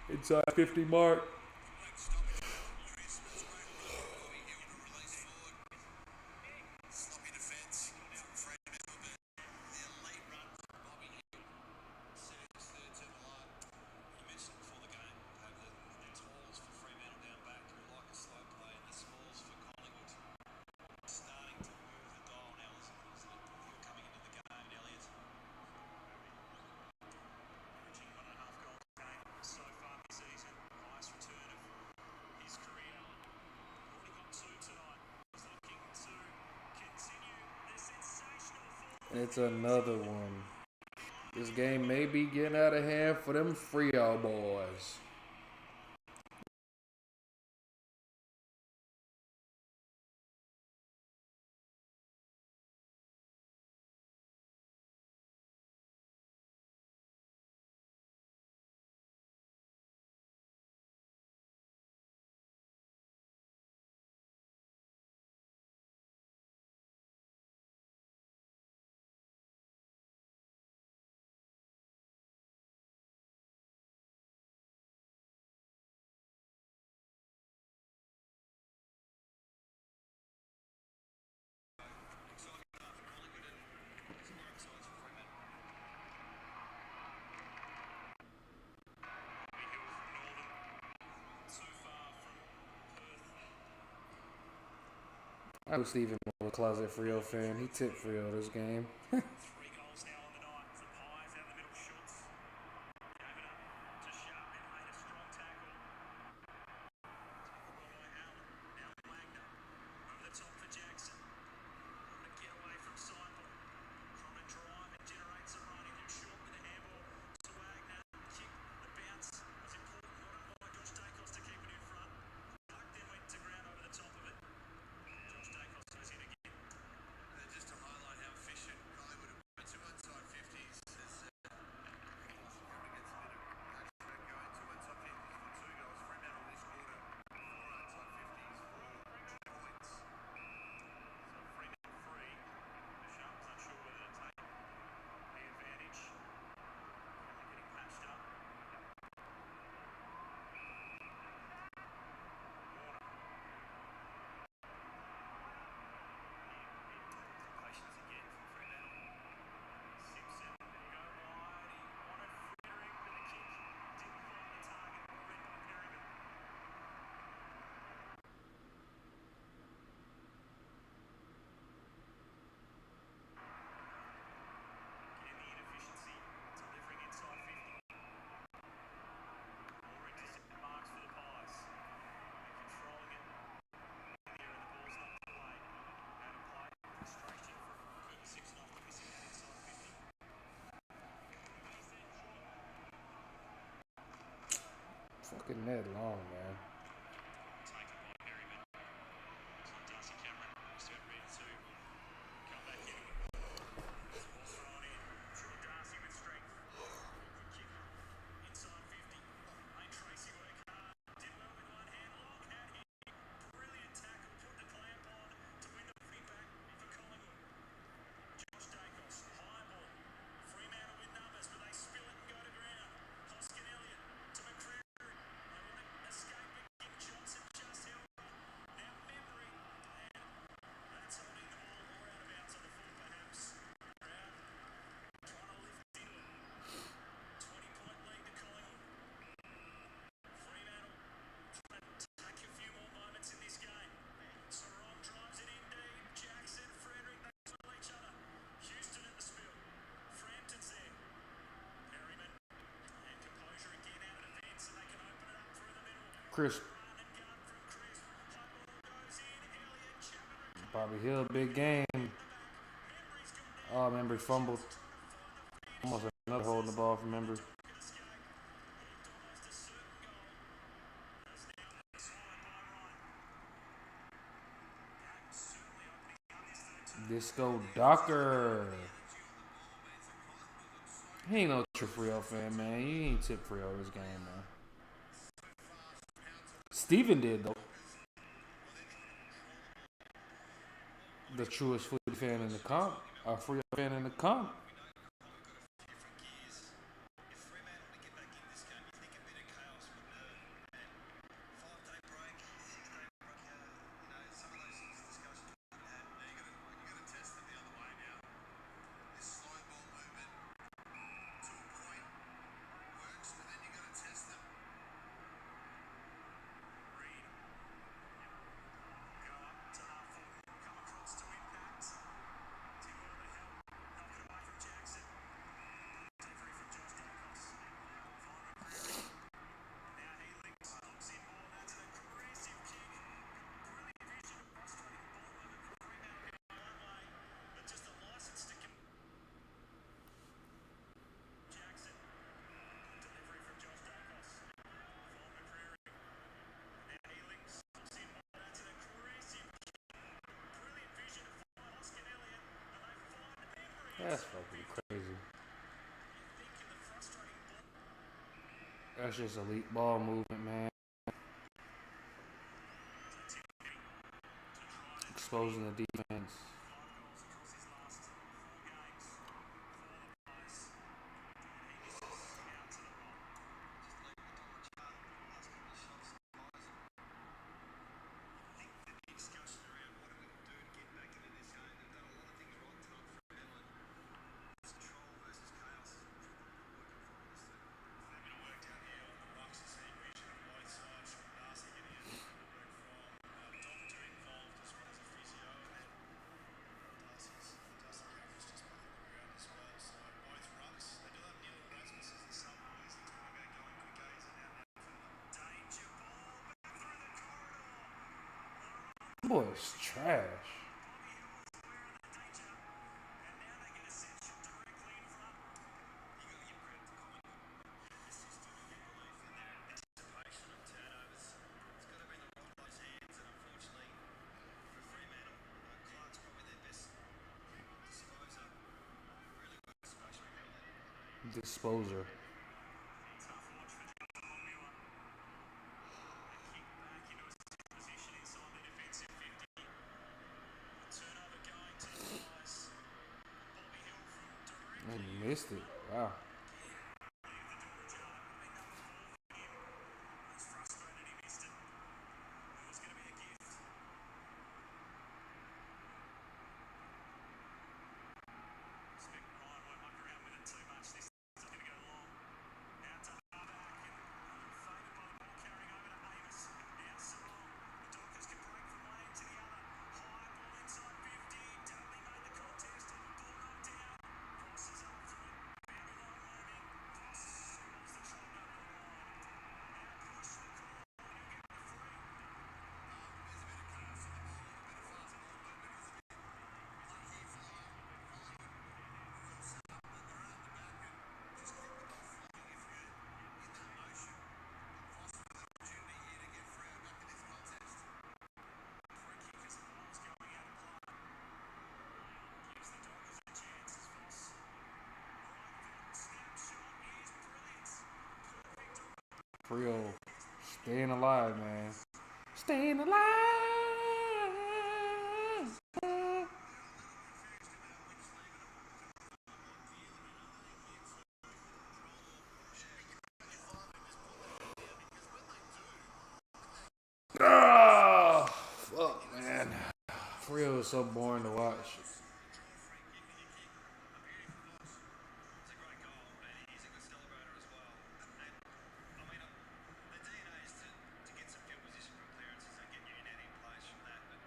Inside 50 mark. Great stoppage from Chris. That's great run. Bobby Hill to release forward. Sloppy defence from Fremantle, but the elite run from Bobby Hill. Setting his third to the line. You mentioned before the game, the talls for Fremantle down back who like a slow play, and the smalls for Collingwood starting to move the dial now as Hill coming into the game, and Elliott averaging 1.5 goals a game so far this season. Highest return of his career. Already got 2 tonight. He's looking to continue the sensational form. It's another one. This game may be getting out of hand for them Freo boys. I was Stephen a closet Freo fan. He tipped Freo this game. 3 goals now on the night for the Pies out of the middle. Schultz gave it up to Sharp and made a strong tackle. Fucking Ned Long, man. Taken by Perryman. It's on Darcy Cameron. He's about ready to come back in. There's the ball thrown in. Drew Darcy with strength. Kick inside 50. Made Tracy work hard. Did well with one hand. Long had him. Brilliant tackle. Put the clamp on to win the footy back for Collingwood. Josh Dacos. High ball. Fremantle with numbers, but they spill it and go to ground. Hoskin Elliott to McCreary. They want to escape again. Johnson just held up. Now Memory. And that's holding the ball more out of bounds on the full, perhaps. Crowd trying to lift into it. 20-point lead to Collingwood. Fremantle trying to take a few more moments in this game. Sarong drives it in deep. Jackson, Frederick, they pull each other. Houston at the spill. Frampton's there. Perryman and composure again out of defence, and they can open it up through the middle. Chris, Run and gun from Chris. High ball goes in. Elliott, Chapman recovers Bobby Hill, big game. the back. Memory's gone down. Oh, Membry fumbled. Almost another holding the ball from Membry. Could escape. Looked almost a certain goal. That's now swallowed by Ryan. That certainly opening up this third term. Disco Docker. He ain't no true Frio fan, man. He ain't tip Frio this game, man. Steven did, though. The truest Footy fan in the comp. A Frio fan in the comp. different gears. If Fremantle to get back in this game, you think a bit of chaos wouldn't hurt. And 5-day break, 6-day break, some of those things discussions we could have had. You're gonna test them the other way now. This slow ball movement to a point works, but then you're gonna test them. Reed. Go up to half forward. Come across to impact. Tim Moore to help. Knock it away from Jackson. Delivery from Josh Dacos. Find McCreary. Now he looks in more. That's an aggressive kick. Brilliant vision. Frustrating ball movement from Fremantle going one way, but just a license to Jackson. Delivery from Josh Dacos. Find McCreary. Now he links in more. That's an aggressive kick. Brilliant vision to find Hoskin Elliott, and they find Memory. That's fucking crazy. Think of the frustrating ball. That's just elite ball movement, man. Exposing the defense. 5 goals across his last 4 games for the Pies. And he misses out to the right. I think the big discussion around what are we going to do to get back into this game. They've done a lot of things right tonight for Fremantle. This control versus chaos is working for us. They're going to work down here on the box and see vision of both sides from Darcy getting out of the work from doctor involved as well as a physio, and Darcy Cameron's just back on the ground as well. So both rucks, they do have Neil Rasmus as the sub boys. He's talking about going quick A's and now danger ball back through the corridor. Boy, it's trash. Bobby Hill is aware of the danger, and now they get a section directly in front. You got to give credit to Collingwood. This is still a big belief in their anticipation of turnovers. It's got to be in the right place hands, and unfortunately for Fremantle, Clark's probably their best disposer. Really good disposal, really. Disposer. Tough watch for Jonathan Longmiller. A kick back into a set position inside the defensive 50. A turnover going to the Pies. Bobby Hill from I directly. missed it. Wow. Leave the door ajar. That would have been number 4 for him. He was frustrated he missed it. It was going to be a gift. Expect Ryan won't muck around with it too much. This is going to go long. Out to halfback and faded by the ball carrying over to Amos. Now Sarong. The Dockers can break from one end to the other. High ball inside 50. Dudley made the contest. Ball knocked down. Crosses up through it. Boundary line Frio, staying alive, man. Staying alive. Ah, fuck, man. Frio is so boring to watch. It's a great goal, and he's a good celebrator as well. And I mean, the DNA is to get some field position from clearances and get your net in place from that. But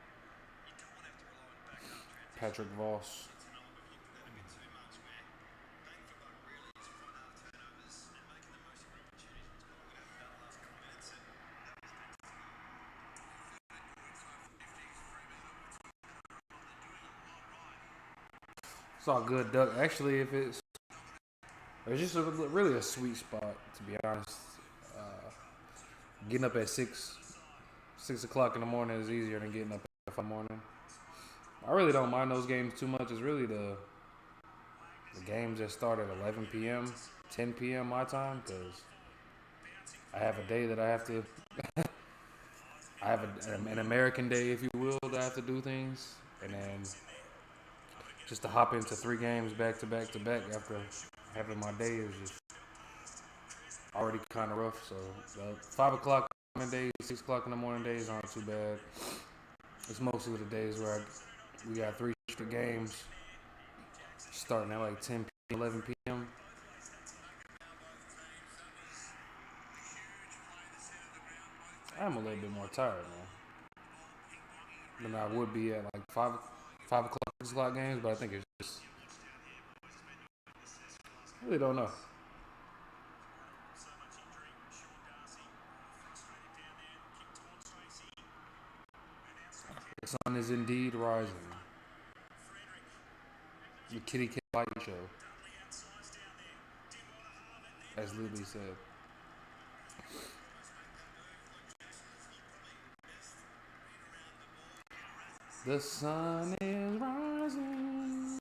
you don't want to have to rely on back up transition. Patrick Voss. Tonight we've looked at that a bit too much, where bang for buck really is front half turnovers and making the most of your opportunities, which Collingwood haven't done the last couple of minutes. And that was It's all good, Doug. Actually, if it's just really a sweet spot, to be honest. Getting up at 6 o'clock in the morning is easier than getting up at 5 in the morning. I really don't mind those games too much. It's really the games that start at 11 p.m., 10 p.m. my time, because I have a day that I have to. I have an American day, if you will, that I have to do things, and then just to hop into 3 games back to back to back after having my day is just already kind of rough. So the 5 o'clock in the morning days, 6 o'clock in the morning days aren't too bad. It's mostly the days where we got 3 straight games starting at like 10 p.m., 11 p.m. I'm a little bit more tired, man, than I would be at like 5 o'clock, 6 o'clock games, but I think it's just, I really don't know. The sun is indeed rising. The Kitty Cat Light Show, as Lily said. The sun is rising.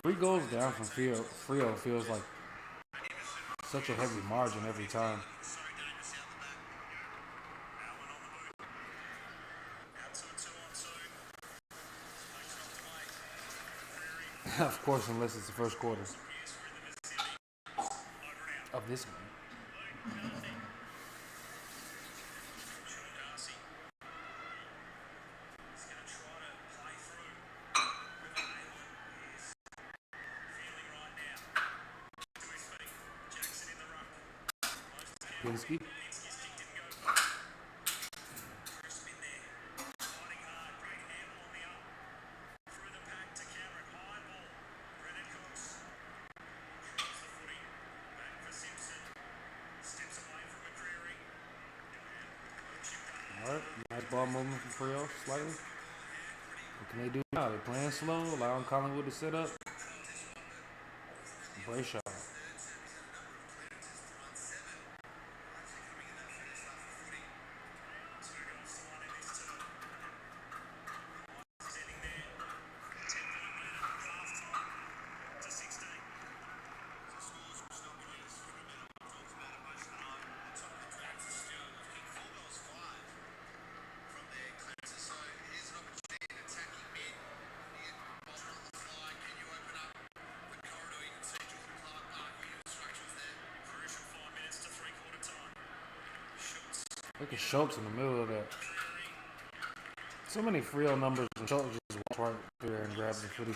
Three goals down from Frio feels like such a heavy margin every time. Of course, unless it's the first quarter of this game. Pinsky. Alright, nice ball movement from Frio, slightly. What can they do now? They're playing slow, allowing Collingwood to set up. Brayshaw. Look at Schultz in the middle of that. So many Frio numbers, and Schultz just walked right there and grabbed the footy.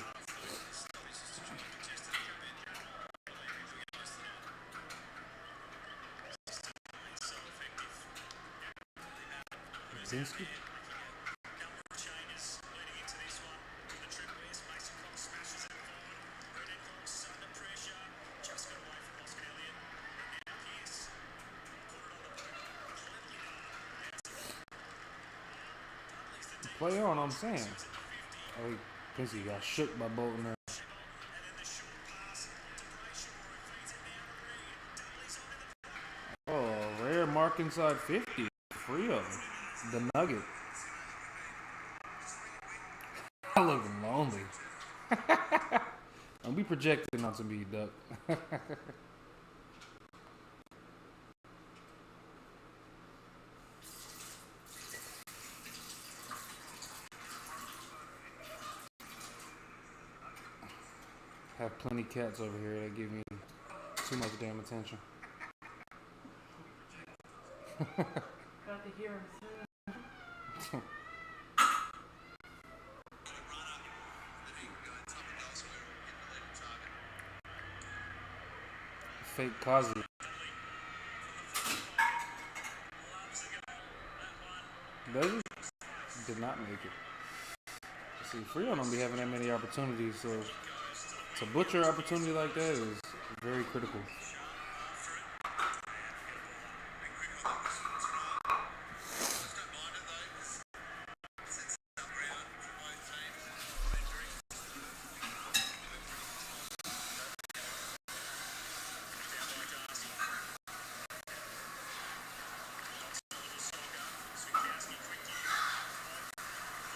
Zinsky? Play on, I'm saying. Oh, he thinks he got shook by Bolton there. Oh, rare mark inside 50. Free of him. The Nugget. I look lonely. Don't be projecting onto me, Duck. Have plenty cats over here that give me too much damn attention. Got to hear him soon. Fake Kazi. Does he? Did not make it. See, Frio don't be having that many opportunities, so to butcher an opportunity like that is very critical.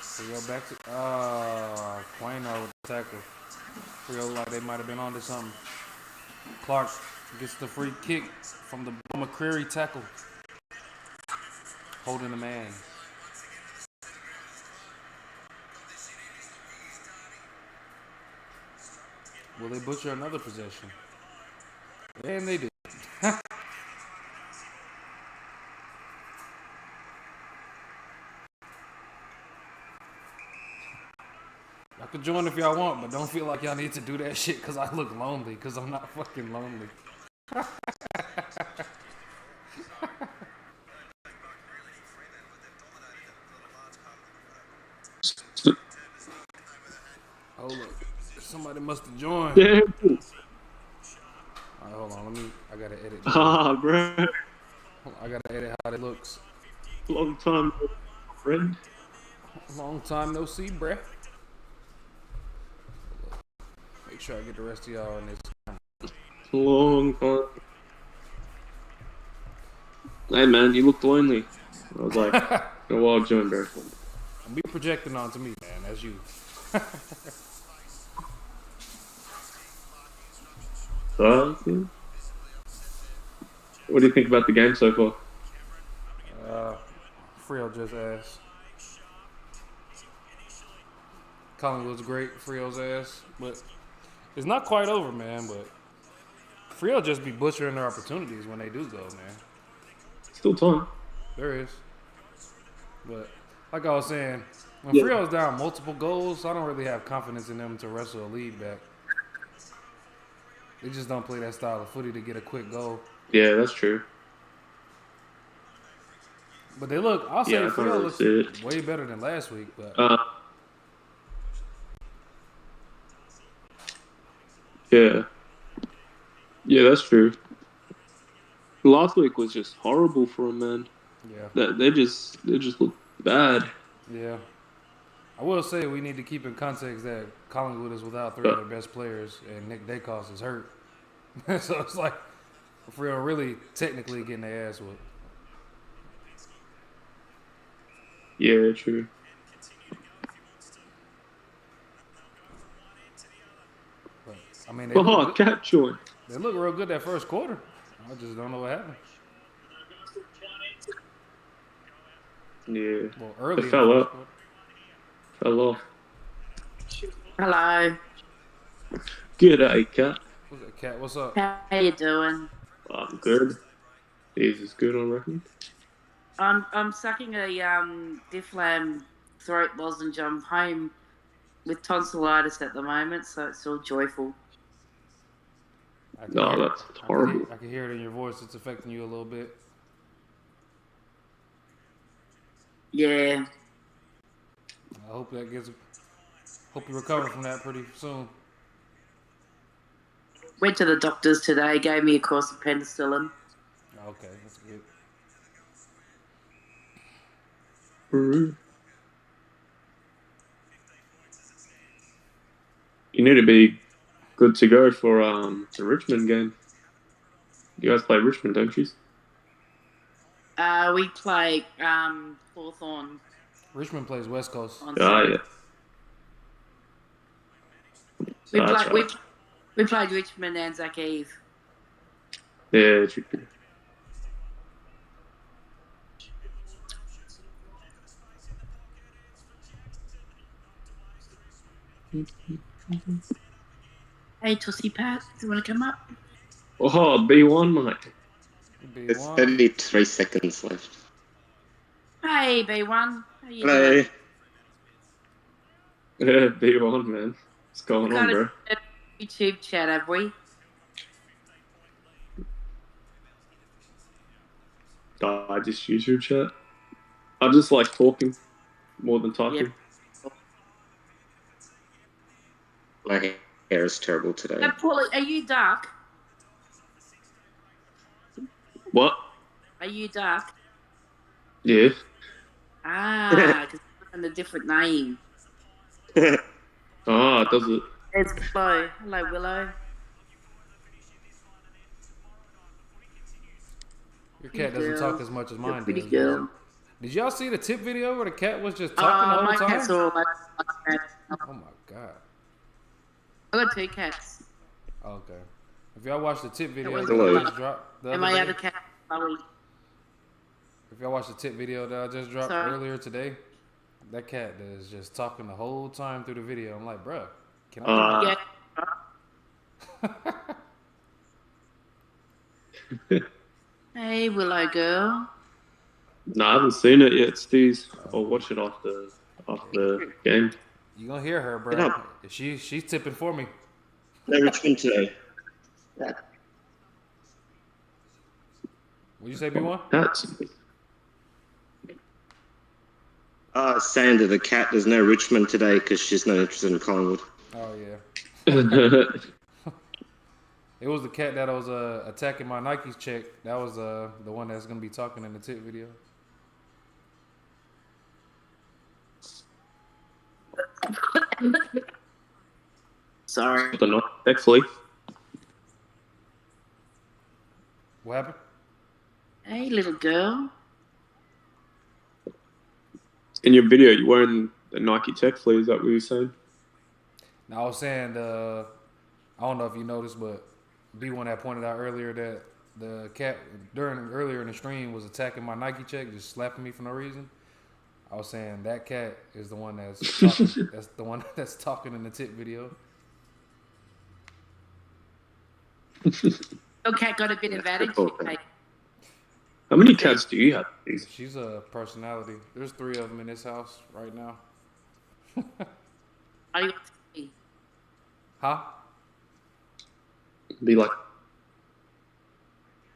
Frio back to Quino with the tackle. Frio like they might have been onto something. Clark gets the free kick from the McCreary tackle. Holding the man. Will they butcher another possession? And they did. Y'all can join if y'all want, but don't feel like y'all need to do that shit because I look lonely, because I'm not fucking lonely. Oh, look. Somebody must have joined. Damn. Alright, hold on. I gotta edit. Ah, bro. I gotta edit how it looks. Long time, friend. Long time no see, bruh. Make sure I get the rest of y'all in this. Long time. Hey, man, you looked lonely. I was like, go walk, join, bro. Don't be projecting onto me, man. That's you. What do you think about the game so far? Frio just asked. Collingwood's great, Frio's ass. But it's not quite over, man. But Frio just be butchering their opportunities when they do go, man. Still time. There is. But like I was saying, when Yeah. Frio's down multiple goals, I don't really have confidence in them to wrestle a lead back. They just don't play that style of footy to get a quick goal. Yeah, that's true. But they look, I'll say Yeah, I can't Frio really looks see it. way better than last week. But Yeah. Yeah, that's true. Last week was just horrible for them, man. yeah, They just look bad. yeah. I will say we need to keep in context that Collingwood is without three of their best players, and Nick Dacos is hurt. So it's like Frio really technically getting their ass whooped. Yeah, true. But I mean, Oh, cat join. they look real good that first quarter. I just don't know what happened. Yeah. Well, early. They in fell the first up. quarter. Fell off. Hello. G'day, cat. What's that, Cat? What's up? How you doing? I'm good. This is good, I reckon. I'm sucking a Difflam throat lozenge. I'm home with tonsillitis at the moment, so it's all joyful. No, that's horrible. I can hear it in your voice. It's affecting you a little bit. Yeah. I hope that gets. Hope you recover from that pretty soon. Went to the doctors today, gave me a course of penicillin. Okay, that's good. You need to be good to go for the Richmond game. You guys play Richmond, don't you? We play Hawthorn Richmond plays West Coast. on Ah, Saturday. yeah. We That's played right. we played Richmond and Zach Eve. Yeah, it's true. Hey, Tossy Pat, do you want to come up? Oh, B1, mate. There's B1. 33 seconds left. Hey, B1. How you Hello. doing? Yeah, B1, man. What's going on, Got bro? a YouTube chat, have we? I just use your chat. I just like talking more than typing. My hair is terrible today. Hey, Paulie, are you dark? What? Are you dark? Yeah. Ah, because it's a different name. Ah, does it? It's Willow. Hello, Willow. Your cat doesn't talk as much as mine Pretty does. girl. Did y'all see the tip video where the cat was just talking the My whole cat's time? all like Oh my god. I got 2 cats. Okay. If y'all watched the tip video was that Hello. I just dropped the And other my day, other cat, Chloe. if y'all watched the tip video that I just dropped Sorry. earlier today, that cat is just talking the whole time through the video. I'm like, bruh, can I? Yeah. Hey, Willow girl. No, I haven't seen it yet, STEEZ. I'll watch it after the game. You gonna hear her, Get bruh. up. She's tipping for me. No Richmond today. What'd you say, B1? That's Saying to the cat, there's no Richmond today because she's not interested in Collingwood. Oh yeah. It was the cat that was attacking my Nike's check. That was the one that's gonna be talking in the tip video. Sorry. the not actually. What happened? Hey, little girl. In your video, you're wearing the Nike Tech Flea. Is that what you're saying? Now I was saying I don't know if you noticed, but B1 had pointed out earlier that the cat earlier in the stream was attacking my Nike check, just slapping me for no reason. I was saying that cat is the one that's talking, that's the one that's talking in the tip video. Your cat got a bit of attitude. Hey. How many cats do you have? STEEZ? She's a personality. There's 3 of them in this house right now. Are you Huh? Be like,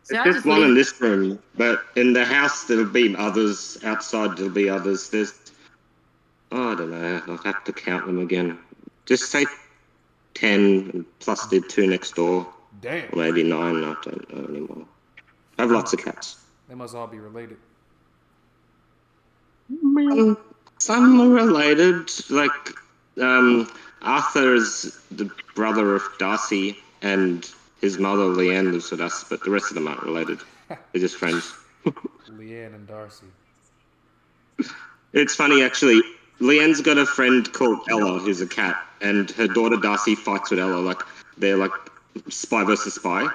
So I There's just one leave- in this room, but in the house there'll be others. Outside there'll be others. I don't know. I'll have to count them again. Just say 10 plus the 2 next door, Damn. or maybe 9. I don't know anymore. I have lots of cats. They must all be related. Some are related, like Arthur is the brother of Darcy, and his mother Leanne lives with us, but the rest of them aren't related. They're just friends. Leanne and Darcy. It's funny actually. Leanne's got a friend called Ella, who's a cat, and her daughter Darcy fights with Ella. Like they're like spy versus spy.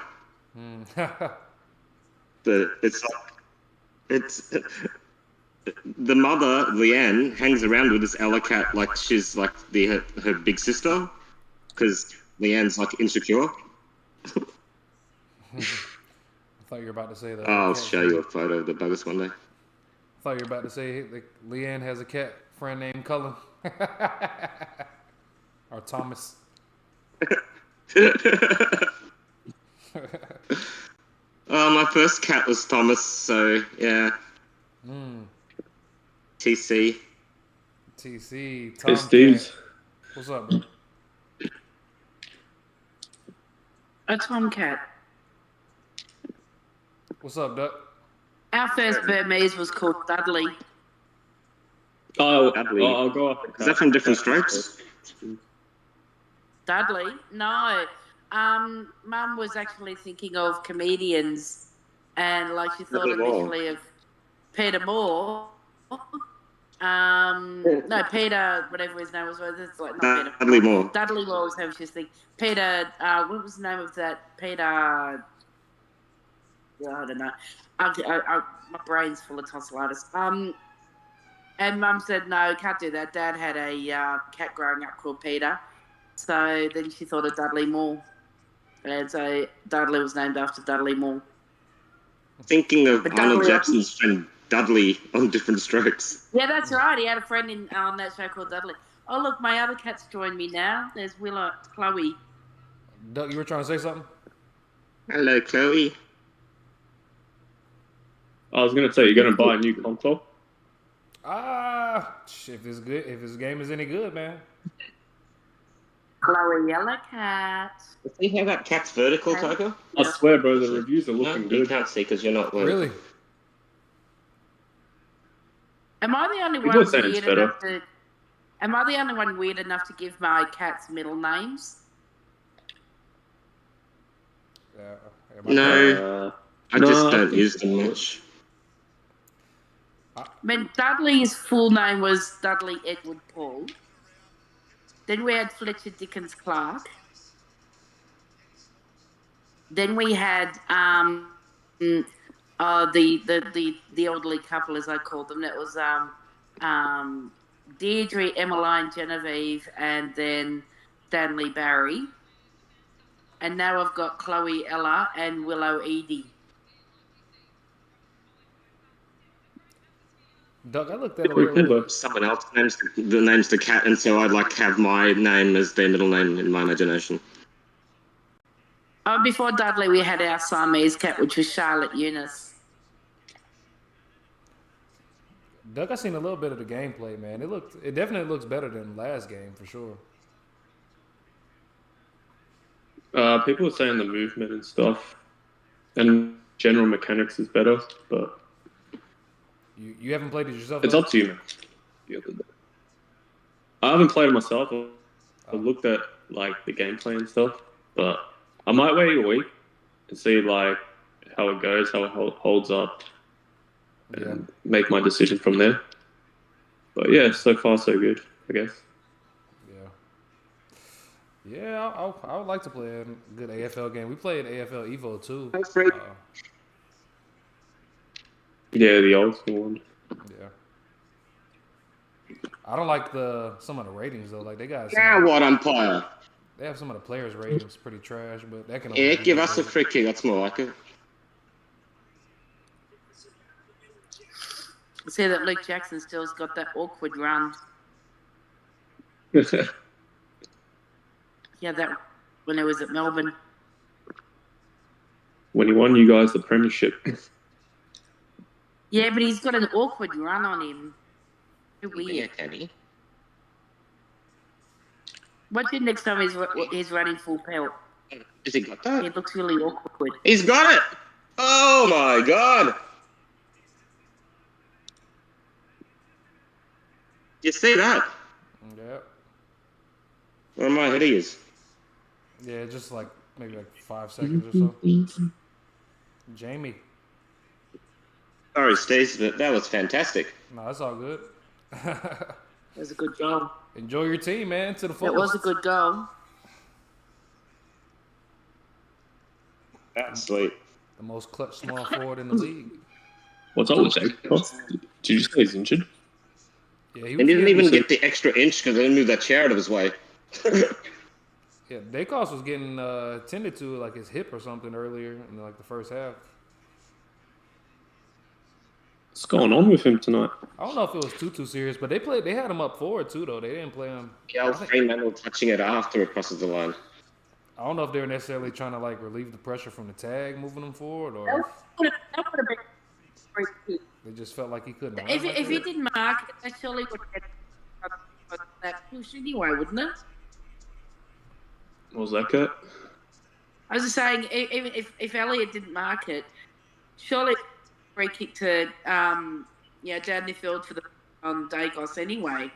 But it's the mother Leanne hangs around with this Ella cat like she's like her big sister, because Leanne's like insecure. I thought you were about to say that. I'll show you a photo of the buggers one day. I thought you were about to say that Leanne has a cat friend named Cullen. Or Thomas. My first cat was Thomas, so yeah. TC. TC. hey, Tom STEEZ. Cat. What's up, bro? a tomcat. What's up, Duck? Our first Burmese was called Dudley. Oh, Dudley. I'll go off. Is that from Different Strokes? Dudley? No. Mum was actually thinking of comedians, and like she thought Dudley Moore. initially of Peter Moore. No, Peter, whatever his name was. It's like not Peter Dudley Moore. Dudley Moore was how she was thinking. Peter, what was the name of that? Peter. I don't know. My brain's full of tonsillitis. And Mum said, no, can't do that. Dad had a cat growing up called Peter. So then she thought of Dudley Moore. And so Dudley was named after Dudley Moore. Thinking of But Arnold Dudley- Jackson's friend Dudley on Different Strokes. Yeah, that's right. He had a friend on that show called Dudley. Oh, look, my other cat's joined me now. There's Chloe. Doug, you were trying to say something? Hello, Chloe. I was gonna say you're gonna buy a new console. If it's good, if this game is any good, man. Chloe Yellow Cat. See how that cat's vertical, Okay. Togo? I swear, bro, the reviews are No, looking you good. can't see because you're not vertical. Really? Am I the only People one are saying it's weird better. enough to? Am I the only one weird enough to give my cats middle names? Yeah. No, I no, just I don't think- use them much. I mean, Dudley's full name was Dudley Edward Paul. Then we had Fletcher Dickens Clark. Then we had the elderly couple, as I called them. That was Deirdre, Emmeline, Genevieve, and then Stanley Barry. And now I've got Chloe Ella and Willow Edie. Doug, I looked at it a Pretty little cool, bit. Someone else names the cat, and so I'd like have my name as their middle name in my imagination. Before Dudley, we had our Siamese cat, which was Charlotte Eunice. Doug, I seen a little bit of the gameplay, man. It definitely looks better than last game for sure. People are saying the movement and stuff, and general mechanics is better, but You haven't played it yourself? it's Doug? up to you, man. The other day. I haven't played it myself. I looked at like the gameplay and stuff, but I might wait a week and see like how it goes, how it holds up, and make my decision from there. But yeah, so far so good, I guess. Yeah, I would like to play a good AFL game. We played AFL Evo too. That's great. Yeah, the old school one. Yeah. I don't like some of the ratings though. Like they got some, Now what, umpire? they have some of the players' ratings pretty trash, but that can Yeah, only be give us a good. free kick. That's more like it. See that Luke Jackson still's got that awkward run. Yeah, that when it was at Melbourne. When he won you guys the premiership. Yeah, but he's got an awkward run on him. Weird. Kenny. Watch it next time he's running full pelt. Has he got that? It looks really awkward. He's got it! Oh my god! You see that? Yeah. Where my head is? Yeah, just like maybe like 5 seconds or so. Jamie. Sorry, STEEZ, but that was fantastic. No, that's all good. That was a good goal. Enjoy your team, man. To the That fullest. was a good goal. That's sweet. The most clutch small forward in the league. What's up with Jake? Did you say he's injured? Yeah, he And he didn't getting- even get the extra inch because they didn't move that chair out of his way. Yeah, Dacos was getting tended to like his hip or something earlier in like the first half. What's going on with him tonight? I don't know if it was too serious, but they had him up forward too though. They didn't play him. Yeah, Fremantle touching it after it crosses the line. I don't know if they were necessarily trying to like relieve the pressure from the tag moving him forward, or That would have been free kick. they just felt like he couldn't. run If like he that. didn't mark it, they surely would get that push anyway, wouldn't it? What was that, Kurt? I was just saying, even if Elliot didn't mark it, surely free kick to down the field for the Dacos anyway.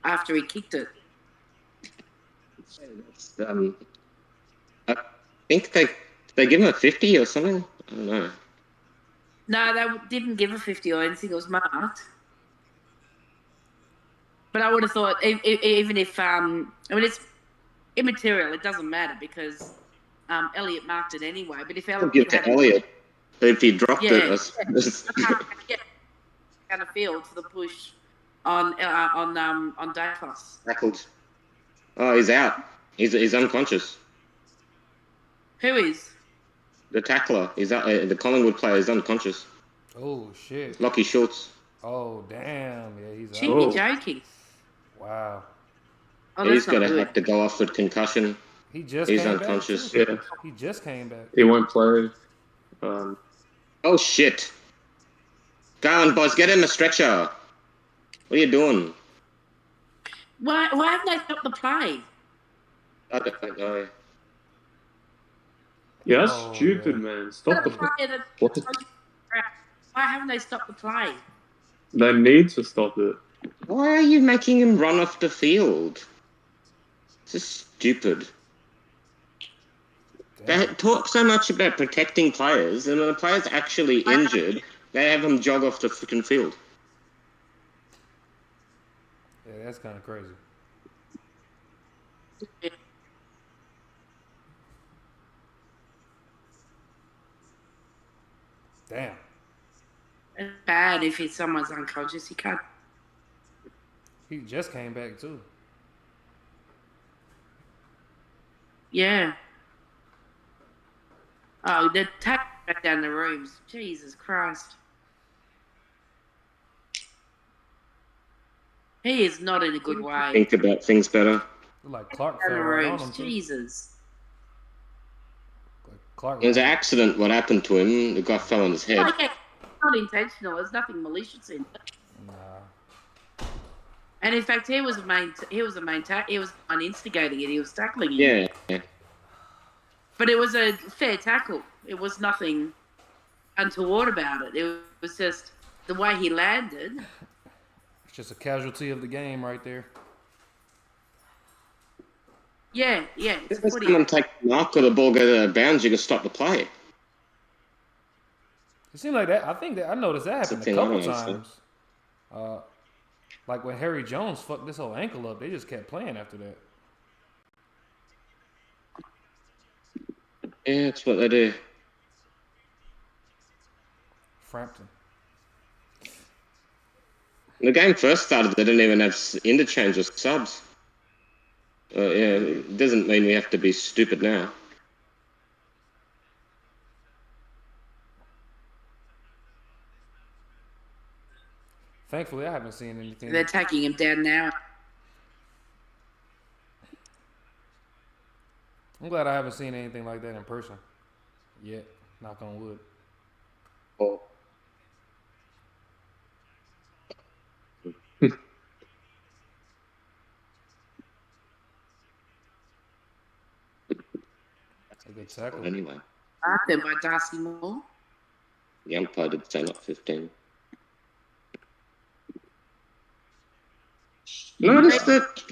After he kicked it. I think they give him a 50 or something. I don't know. No, they didn't give a 50 or anything. It was marked. But I would have thought, even if I mean, it's immaterial. It doesn't matter because Elliot marked it anyway. But if I'll give Elliot to had Elliot. If he dropped it, yeah, I suppose. down the field for the push on Dacos. Tackled. Oh, he's out. He's unconscious. Who is? The tackler. He's out. The Collingwood player is unconscious. Oh shit. Lockie Schultz. Oh damn. Yeah, he's She'd out. be joking. Wow. Oh, He's that's not gonna good. have to go off with concussion. He's He's came unconscious. back. Too. Yeah, He just came back. he won't play. Oh shit! Go on, boys. Get him a stretcher. What are you doing? Why haven't they stopped the play? I don't know. Yeah, that's Oh, stupid, yeah. man. Stop the. What the- Why haven't they stopped the play? They need to stop it. Why are you making him run off the field? This is stupid. They talk so much about protecting players, and when the player's actually injured, they have him jog off the freaking field. Yeah, that's kind of crazy. Damn. It's bad if someone's unconscious. You can't. He just came back too. Yeah. Oh, they're taking back down the rooms. Jesus Christ. He is not in a good way. Think about things better. Like Clark Down fell the right on him rooms. too. Jesus. Like Clark. It was an accident what happened to him. The guy fell on his head. Like, it's not intentional. There's nothing malicious in it. Nah. And in fact, he was the one instigating it. He was tackling him. Yeah. But it was a fair tackle. It was nothing untoward about it. It was just the way he landed. It's just a casualty of the game right there. Yeah. It's If footy. someone take the mark or the ball goes out of bounds, you can stop the play. It seemed like that. I think that I noticed that That's the happened a thing I couple don't understand. times. Like when Harry Jones fucked this whole ankle up, they just kept playing after that. Yeah, that's what they do. Frampton. When the game first started, they didn't even have interchange or subs. Yeah, it doesn't mean we have to be stupid now. Thankfully, I haven't seen anything. They're taking him down now. I'm glad I haven't seen anything like that in person yet. Knock on wood. Oh. That's a good tackle. Anyway, Marked them by Darcy Moore. the umpire did say not 15. Notice that.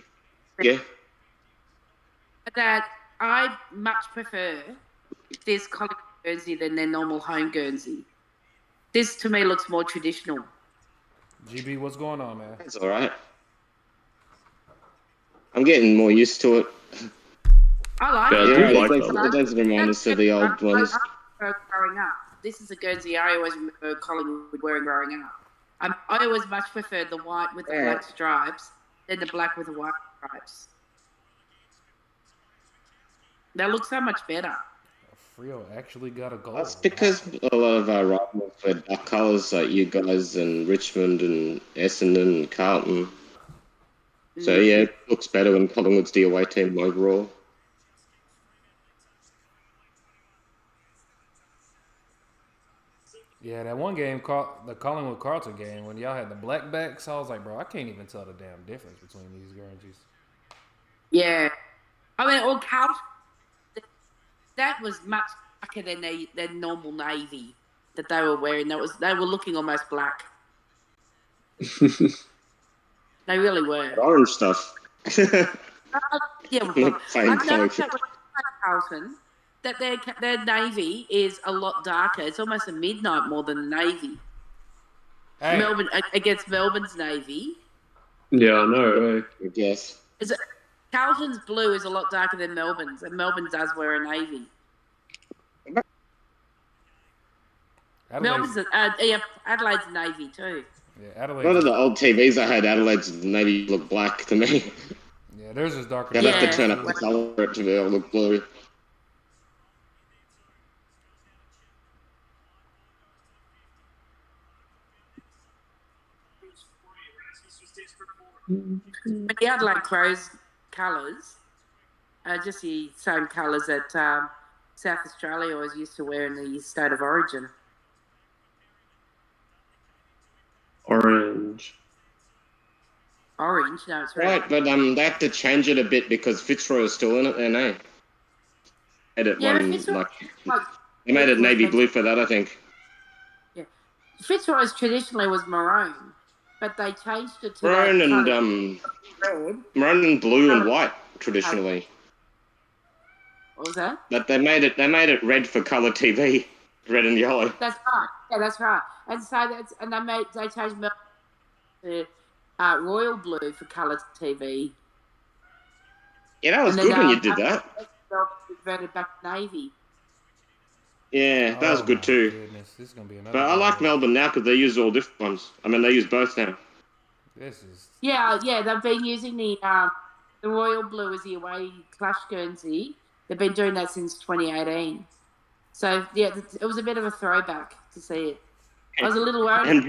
Yeah. That I much prefer this Collingwood Guernsey than their normal home Guernsey. This to me looks more traditional. GB, what's going on, man? That's all right. I'm getting more used to it. I like Yeah, I it. do Yeah, like it that. does remind us of the old ones. Growing up, this is a Guernsey I always remember Collingwood wearing growing up. I always much preferred the white with the black stripes than the black with the white stripes. They look so much better. Frio actually got a goal. That's because a lot of our rivals wear dark colours, like you guys and Richmond and Essendon and Carlton. So yeah, it looks better when Collingwood's the away team overall. Yeah, that one game, the Collingwood Carlton game, when y'all had the black backs, I was like, bro, I can't even tell the damn difference between these Guernseys. Yeah. I mean, or Carlton, that was much darker than their normal navy that they were wearing. They were looking almost black. They really were. Orange stuff. Yeah, well, Same I've noticed collection. that with Carlton, that their navy is a lot darker. It's almost a midnight more than the navy. Hey, Melbourne against Melbourne's navy. Yeah, I know. I guess. Is it, Carlton's blue is a lot darker than Melbourne's, and Melbourne does wear a navy. Adelaide's, Adelaide's navy too. yeah, Adelaide's. One of the old TVs I had, Adelaide's navy looked black to me. Yeah, theirs is darker. You'd than have to Yeah. turn up the colour for it to be able to look blue. But the Adelaide Crows colours are just the same colours that South Australia always used to wear in the state of origin. Orange. Orange, no, it's red. Right, but they have to change it a bit because Fitzroy is still in it then, eh? Made it Yeah, but one, Fitzroy, like, they made it navy blue for that, I think. Fitzroy's traditionally was maroon, but they changed it to Maroon that and red. maroon and blue and white traditionally. What was that? But they made it red for colour TV, red and yellow. That's right. Yeah, that's right. And so they changed Melbourne to royal blue for colour TV. Yeah, that was And then, good when you did that. Melbourne converted back to navy. Yeah, that was Oh good my too. Goodness, this is gonna be another. But I like battle. Melbourne now because they use all different ones. I mean, they use both now. This is. Yeah, they've been using the royal blue as the away clash Guernsey. They've been doing that since 2018. So yeah, it was a bit of a throwback to see it. I was a little worried. And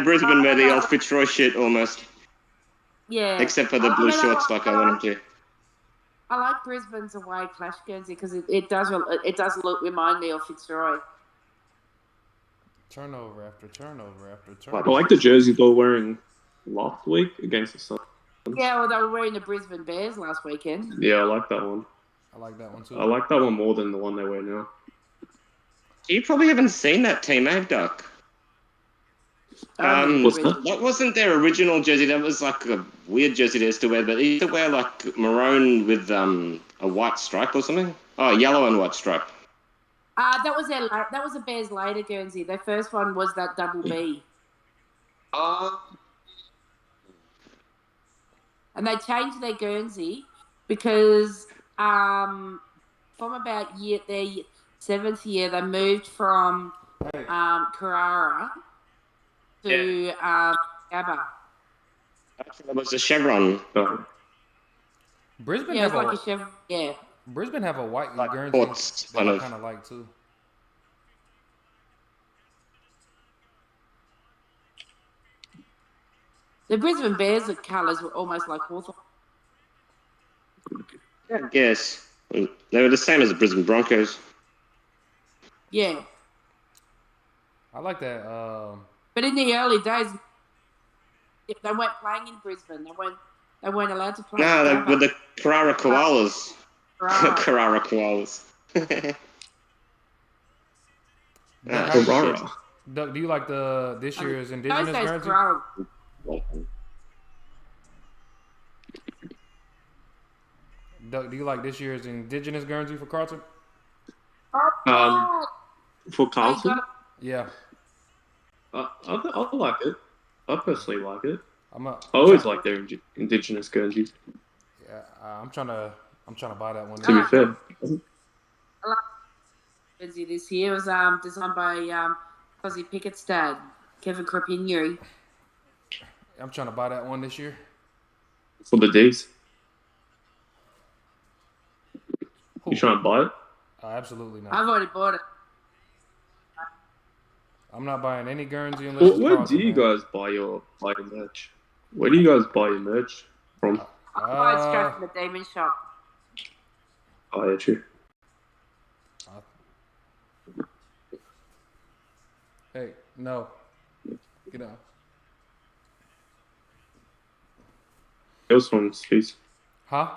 Brisbane wear the old Fitzroy shit almost, Yeah. except for the blue shorts like I want them to. I like Brisbane's away clash Guernsey because it does remind me of Fitzroy. Turnover after turnover after What? I turnover. like the jersey they were wearing last week against the Sun. Yeah, well, they were wearing the Brisbane Bears last weekend. Yeah, I like that one. I like that one too. I like that one more than the one they wear now. You probably haven't seen that team, eh, Duck? What's that? That wasn't their original jersey. That was like a weird jersey they used to wear. But they used to wear like maroon with a white stripe or something. Oh, yellow and white stripe. That was a Bears later Guernsey. Their first one was that double B. And they changed their Guernsey because from about their 7th year, they moved from Carrara to Gabba. It was a chevron. Oh, Brisbane Yeah, it's have like a a chevron. Yeah. Brisbane have a white Like Guernsey ports, that kind I of. kind of like too. The Brisbane Bears colours were almost like Hawthorn. I guess. They were the same as the Brisbane Broncos. Yeah. I like that. But in the early days, they weren't playing in Brisbane. They weren't allowed to play. No, in they Gabba. were the Carrara Koalas. Right. Carrara Koalas. Doug, Carrara. Doug, do you like this year's Indigenous Those days, Guernsey? Carrara. Doug, do you like this year's Indigenous Guernsey for Carlton? For Carlton, Yeah, I like it. I personally like it. I'm I always like their indigenous Guernseys. Yeah, I'm trying to buy that one. To be fair, Jersey this year was designed by Fuzzy Pickett's dad, Kevin Crapinuri. I'm trying to buy that one this year. for the D's, Who? you trying to buy it? Absolutely not. I've already bought it. I'm not buying any Guernsey unless Well, it's where Carlton, do you man. guys buy your merch? Where do you guys buy your merch from? I buy it straight from the Demon Shop. Oh, yeah, true. Hey, no. Get out. Yours from STEEZ. Huh?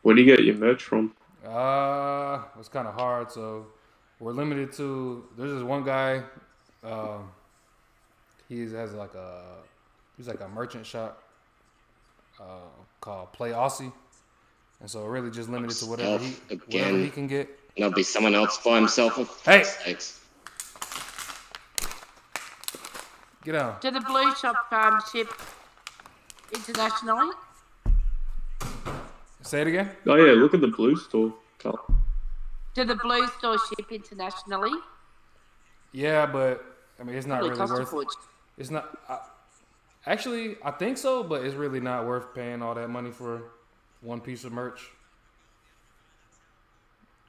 Where do you get your merch from? It's kind of hard, so we're limited to. There's this one guy. He's like a merchant shop, called Play Aussie, and so really just limited to whatever he Again. can get. There'll be someone else by himself. Hey! Sakes. Get down. Do the Blue Shop ship internationally? Say it again. Oh yeah, look at the blue store. Carl. Do the Blue Store ship internationally? Yeah, but I mean, it's not Probably really cost a worth. fortune. It's not. Actually, I think so, but it's really not worth paying all that money for one piece of merch.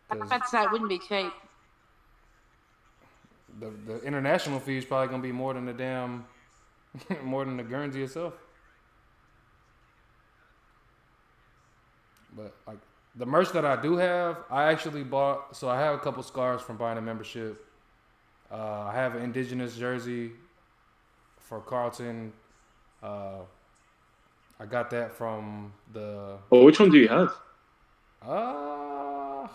I was about to say it wouldn't be cheap. The international fee is probably gonna be more than the damn, more than the Guernsey itself. But like the merch that I do have, I actually bought. So I have a couple scarves from buying a membership. I have an indigenous jersey for Carlton. I got that from the. Oh, which one do you have? I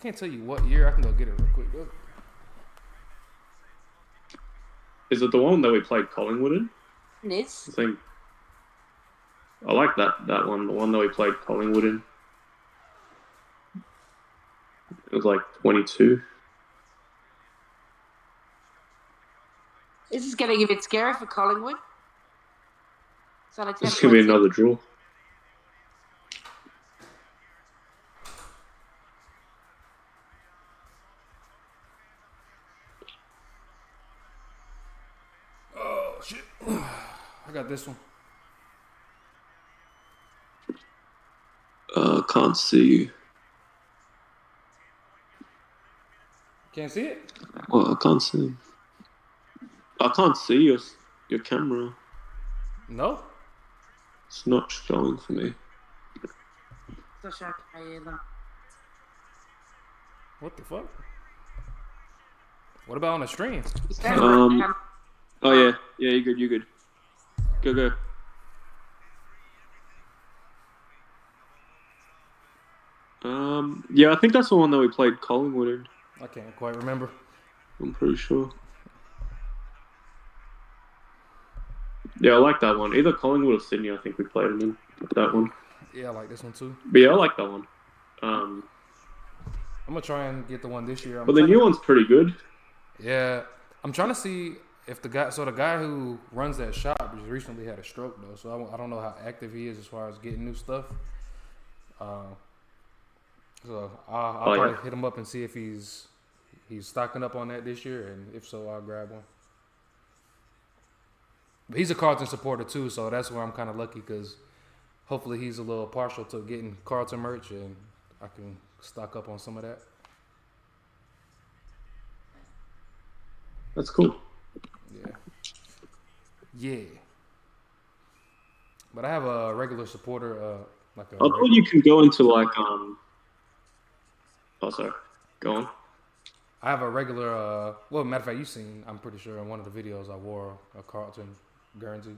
can't tell you what year. I can go get it real quick. Look. Is it the one that we played Collingwood in? It is. I think. I like that one. The one that we played Collingwood in. It was like 22. This is getting a bit scary for Collingwood. So This could be another draw. Oh shit! I got this one. Can't see you. Can't see it. Well, I can't see. I can't see your camera. No. It's not showing for me. What the fuck? What about on the stream? Oh yeah, you're good. Go. Yeah, I think that's the one that we played Collingwood in. I can't quite remember. I'm pretty sure. Yeah, I like that one. Either Collingwood or Sydney, I think we played them in. That one. Yeah, I like this one too. But yeah, I like that one. I'm gonna try and get the one this year. But the new one's pretty good. Yeah, I'm trying to see if the guy who runs that shop just recently had a stroke though, so I don't know how active he is as far as getting new stuff. So I'll probably hit him up and see if he's stocking up on that this year, and if so, I'll grab one. But he's a Carlton supporter too, so that's where I'm kind of lucky because hopefully he's a little partial to getting Carlton merch, and I can stock up on some of that. That's cool. Yeah. But I have a regular supporter, I thought you can go into like Oh, sorry. Go on. I have a regular. Well, matter of fact, you've seen. I'm pretty sure in one of the videos I wore a Carlton Guernsey,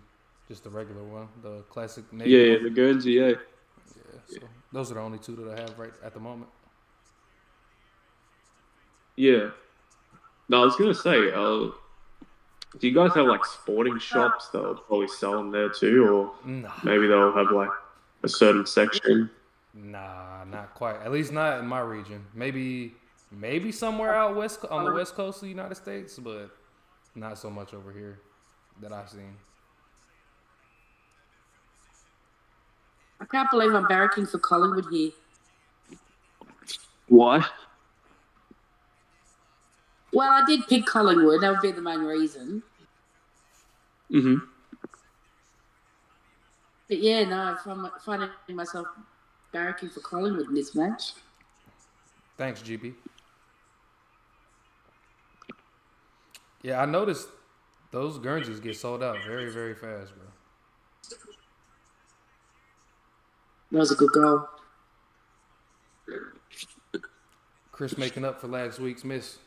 just the regular one, the classic navy. Yeah, the Guernsey. Yeah. Yeah. So those are the only two that I have right at the moment. Yeah. No, I was gonna say, do you guys have like sporting shops that'll probably sell them there too, or maybe they'll have like a certain section? Nah, not quite. At least not in my region. Maybe somewhere out west on the west coast of the United States, but not so much over here that I've seen. I can't believe I'm barracking for Collingwood here. Why? Well, I did pick Collingwood. That would be the main reason. Mm-hmm. But yeah, no, I'm finding myself barracking for Collingwood in this match. Thanks, GB. Yeah, I noticed those Guernseys get sold out very, very fast, bro. That was a good goal. Chris making up for last week's miss.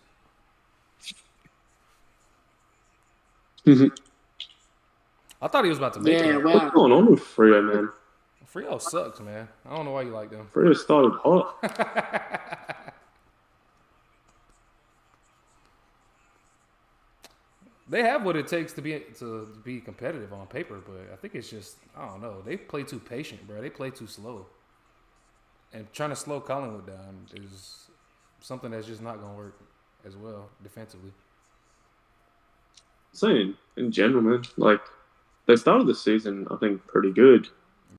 Mm-hmm. I thought he was about to make it. Yeah, What's wow. going on with Freo, man? Freo sucks, man. I don't know why you like them. Freo started hot. They have what it takes to be competitive on paper, but I think it's just I don't know. They play too patient, bro. They play too slow, and trying to slow Collingwood down is something that's just not gonna work as well defensively. Saying in general, man, like they started the season, I think, pretty good.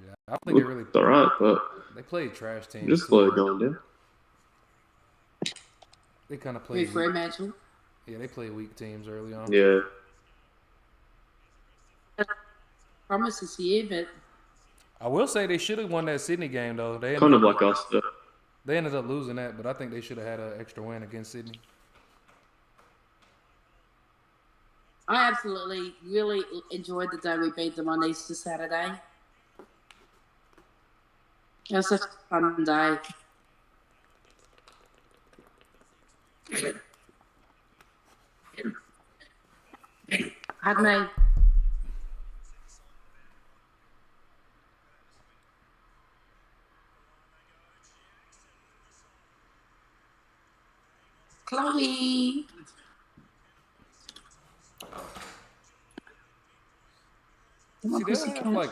Yeah, I don't think they really. It's all right, but They played trash teams. just too, slowly bro. going down. They kind of Hey, played. Fremantle. Yeah, they play weak teams early on. Yeah, Promise this year, but I will say they should have won that Sydney game though. kind of like us. They ended up losing that, but I think they should have had an extra win against Sydney. I absolutely really enjoyed the day we beat them on Easter Saturday. It was such a fun day. Pardon me. Chloe. See, they'll have, like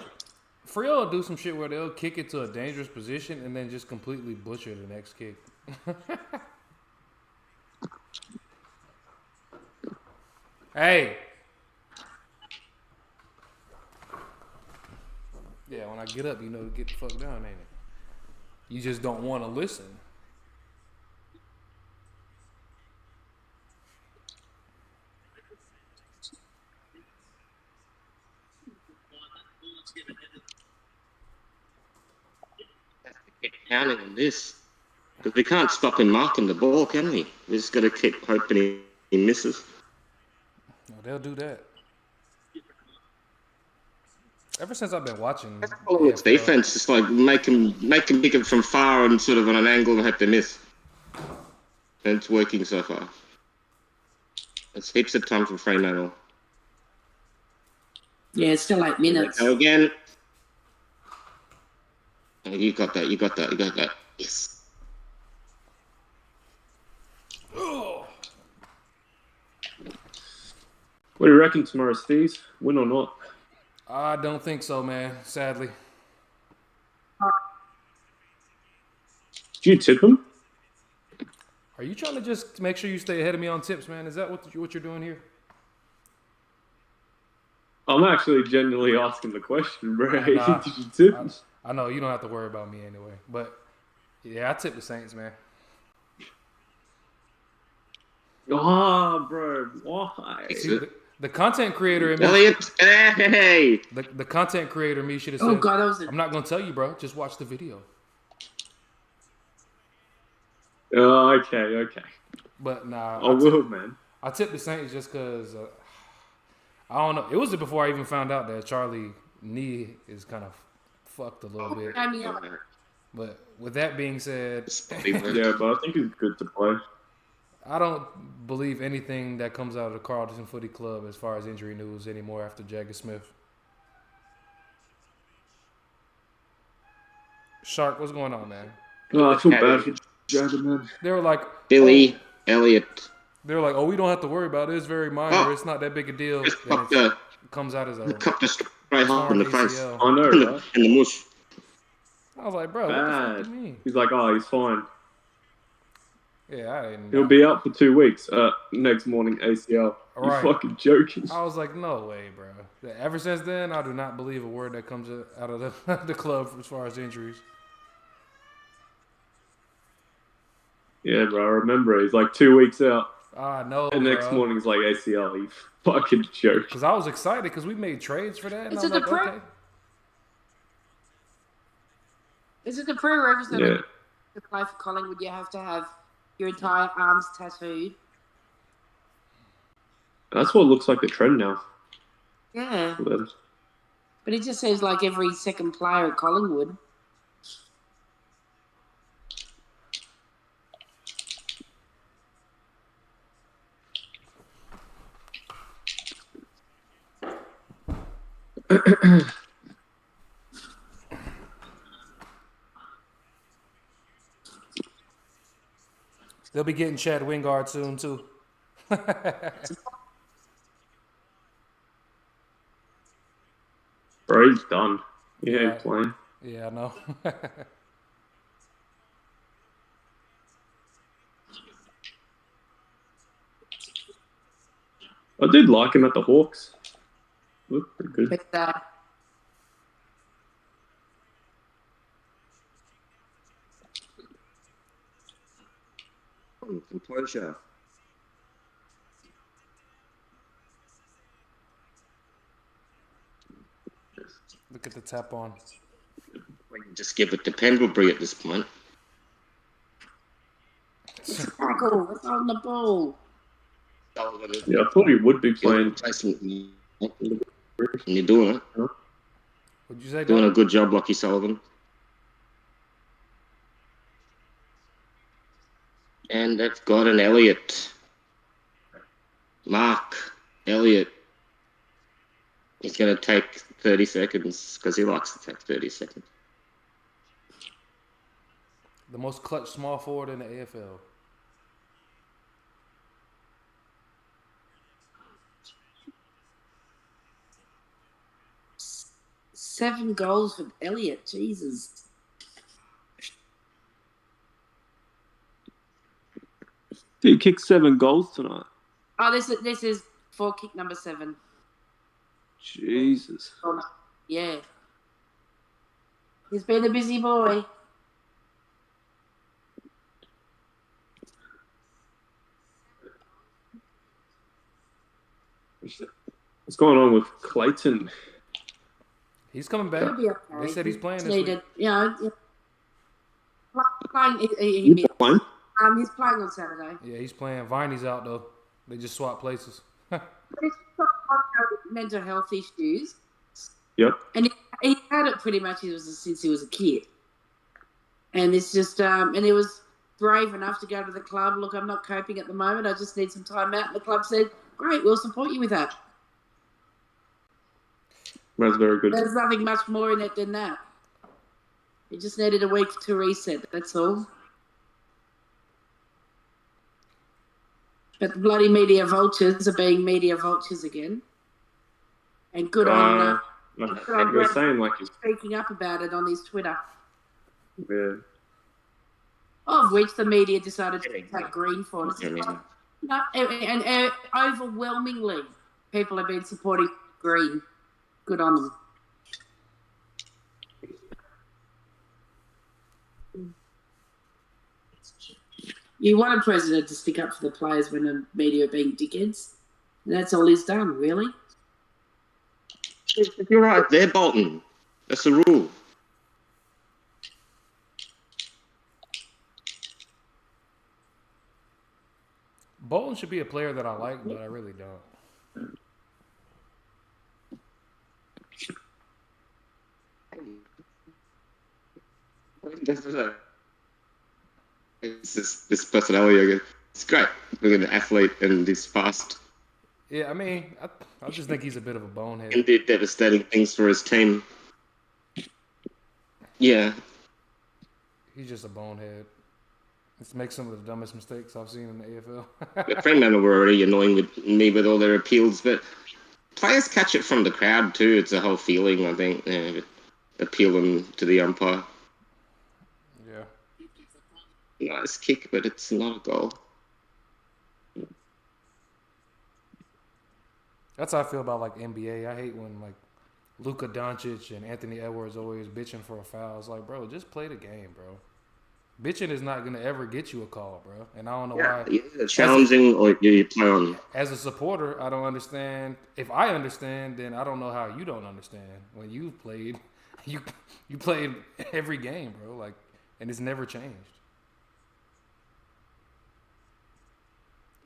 Freo will do some shit where they'll kick it to a dangerous position and then just completely butcher the next kick. Hey. Yeah, when I get up, you know to get the fuck down, ain't it? You just don't want to listen. Keep counting on this. Because we can't stop him marking the ball, can we? We just got to keep hoping he misses. No, they'll do that. Ever since I've been watching, Collingwood's defense just like make him kick it from far and sort of on an angle and hope they miss. And it's working so far. It's heaps of time for Fremantle. Yeah, it's still 8 minutes. Go again. Oh, you got that. Yes. What do you reckon tomorrow, STEEZ? Win or not? I don't think so, man. Sadly. Do you tip him? Are you trying to just make sure you stay ahead of me on tips, man? Is that what you're doing here? I'm actually genuinely asking the question, bro. Nah, Did you tip him? I know you don't have to worry about me anyway, but yeah, I tip the Saints, man. Oh, bro, why? See, the content creator in me, Elliot, hey! the content creator in me should have said, Oh, God, that was a... I'm not gonna tell you, bro. Just watch the video. Oh, okay. But nah, I will, man. I tipped the Saints just because I don't know. It was before I even found out that Charlie knee is kind of fucked a little bit. I mean, But with that being said, Yeah, but I think he's good to play. I don't believe anything that comes out of the Carlton Footy Club as far as injury news anymore after Jagger Smith. Shark, what's going on, man? Oh, I feel bad for Jagger, man. They were like, Billy, Elliot. they were like, oh, we don't have to worry about it. It's very minor. Oh. It's not that big a deal. Just Then popped it comes out as a Cupped a straight hop in the face. ACL. I know, In right? the mush. I was like, bro, what the fuck Bad. do you mean? He's like, oh, he's fine. Yeah, I didn't He'll know. be out for 2 weeks. Next morning, ACL. Right. You fucking joking? I was like, no way, bro. Ever since then, I do not believe a word that comes out of the club as far as injuries. Yeah, bro. I remember he's like 2 weeks out, I know, and next morning he's like ACL. You fucking joke. Because I was excited because we made trades for that. And Is I'm it the like, pro- okay. is it the prerequisite Yeah. to play for Collingwood? You have to have your entire arms tattooed. That's what looks like the trend now. Yeah, for them. but it just seems like every second player at Collingwood. They'll be getting Chad Wingard soon, too. Bro, he's done. He Yeah. ain't playing. Yeah, I know. I did like him at the Hawks. Looked pretty good. But, Composure. Look at the tap on. We can just give it to Pendlebury at this point. tackle. It's on the ball. Yeah, I thought he would be playing. Replacement. And you're doing it. What'd you say, Doing a Doug? good job, Lockie Sullivan. And they've got an Elliott. Mark Elliott. He's going to take 30 seconds because he likes to take 30 seconds. The most clutch small forward in the AFL. Seven goals for Elliott. Jesus. He kicked 7 goals tonight. Oh, this is for kick number 7. Jesus. Oh, no. Yeah. He's been a busy boy. What's going on with Clayton? He's coming back. He'll be okay. They said he's playing this needed. week. You know, playing. He's playing. He's playing on Saturday. Yeah, he's playing. Viney's out though. They just swapped places. He's got mental health issues, Yep. and he had it pretty much since he was a kid. And it's just, and he was brave enough to go to the club. Look, I'm not coping at the moment. I just need some time out. And the club said, "Great, we'll support you with that." That's very good. There's nothing much more in it than that. He just needed a week to reset. That's all. But the bloody media vultures are being media vultures again. And good on Like you were saying, like he's speaking up about it on his Twitter. yeah. Of which the media decided to take green for. Yeah. No, and overwhelmingly, people have been supporting green. Good on them. You want a president to stick up for the players when the media are being dickheads. And that's all he's done, really. You're right there, Bolton. That's the rule. Bolton should be a player that I like, but I really don't. It's this personality again. It's great. Being an athlete and he's fast. Yeah, I mean, I just think he's a bit of a bonehead. And did devastating things for his team. Yeah. He's just a bonehead. He makes some of the dumbest mistakes I've seen in the AFL. The Fremantle were already annoying with me with all their appeals, but players catch it from the crowd too. It's a whole feeling, I think, appealing to the umpire. Yeah. Nice kick, but it's not a goal. That's how I feel about like NBA. I hate when like Luka Doncic and Anthony Edwards always bitching for a foul. It's like, bro, just play the game, bro. Bitching is not gonna ever get you a call, bro. And I don't know why. Yeah, challenging or you play on. As a supporter, I don't understand. If I understand, then I don't know how you don't understand. When you've played, you played every game, bro. Like, and it's never changed.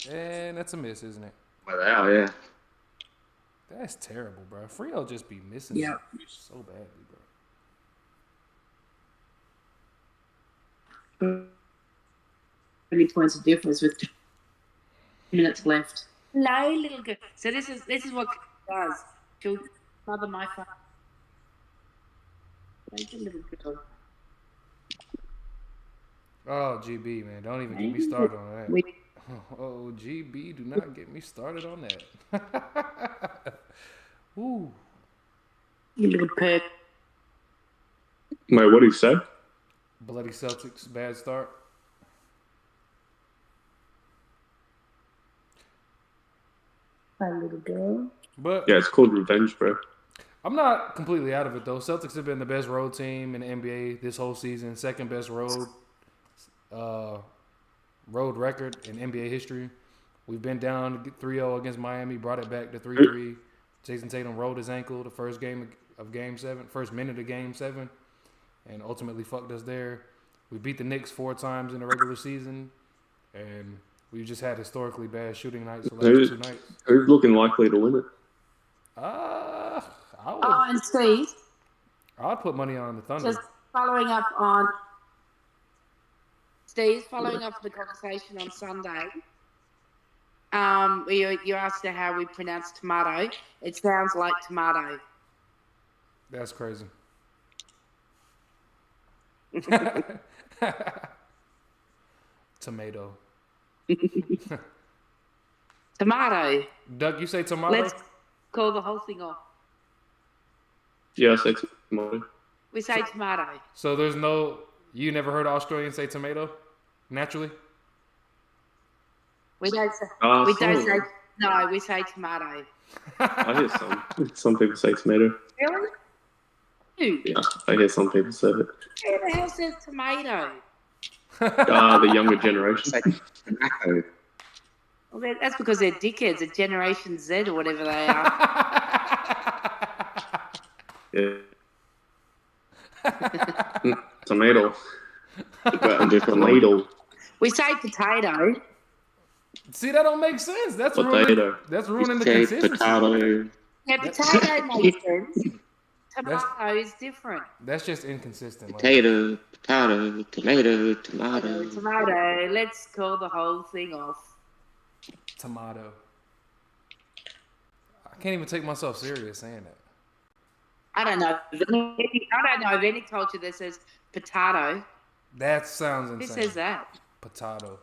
And that's a miss, isn't it? Wow, yeah. That's terrible, bro. Frio just be missing so badly, bro. 20 points of difference with 2 minutes left. Hello, little girl. So this is what does. She'll mother my phone. Thank you, little girl. Oh, GB, man. Don't even get me started on that. Oh, GB, do not get me started on that. Ooh. You little perk. Mate, what do you say? Bloody Celtics, bad start. My little girl. But Yeah, it's called revenge, bro. I'm not completely out of it though. Celtics have been the best road team in the NBA this whole season. Second best road record in NBA history. We've been down 3-0 against Miami, brought it back to 3-3. Jason Tatum rolled his ankle the first game of Game 7, first minute of Game 7, and ultimately fucked us there. We beat the Knicks 4 times in the regular season, and we just had historically bad shooting nights the last 2 nights. Who's looking likely to win it? I would. Oh, and STEEZ, I'd put money on the Thunder. just following up on STEEZ, following up the conversation on Sunday. You asked her how we pronounce tomato. It sounds like tomato. That's crazy. Tomato. Tomato. Doug, you say tomato? Let's call the whole thing off. Yeah, I say tomato. We say tomato. So there's no. You never heard Australians say tomato? Naturally? We don't say. Ah, we don't some. say. No, we say tomato. I hear some. Some people say tomato. Really? Who? Yeah, I hear some people say it. Who the hell says tomato? The younger generation. Tobacco. Well, that's because they're dickheads at Generation Z or whatever they are. Yeah. Tomato. Got a different one. Tomato. We say potato. See, that don't make sense. That's ruining. Potato. That's ruining the Say consistency. potato. Yeah, potato makes sense. Tomato is different. That's just inconsistent. Like, Potato, potato, tomato, tomato. Tomato. Let's call the whole thing off. tomato. I can't even take myself serious saying that. I don't know. I don't know of any culture that says potato. That sounds Who insane. says that? Potato.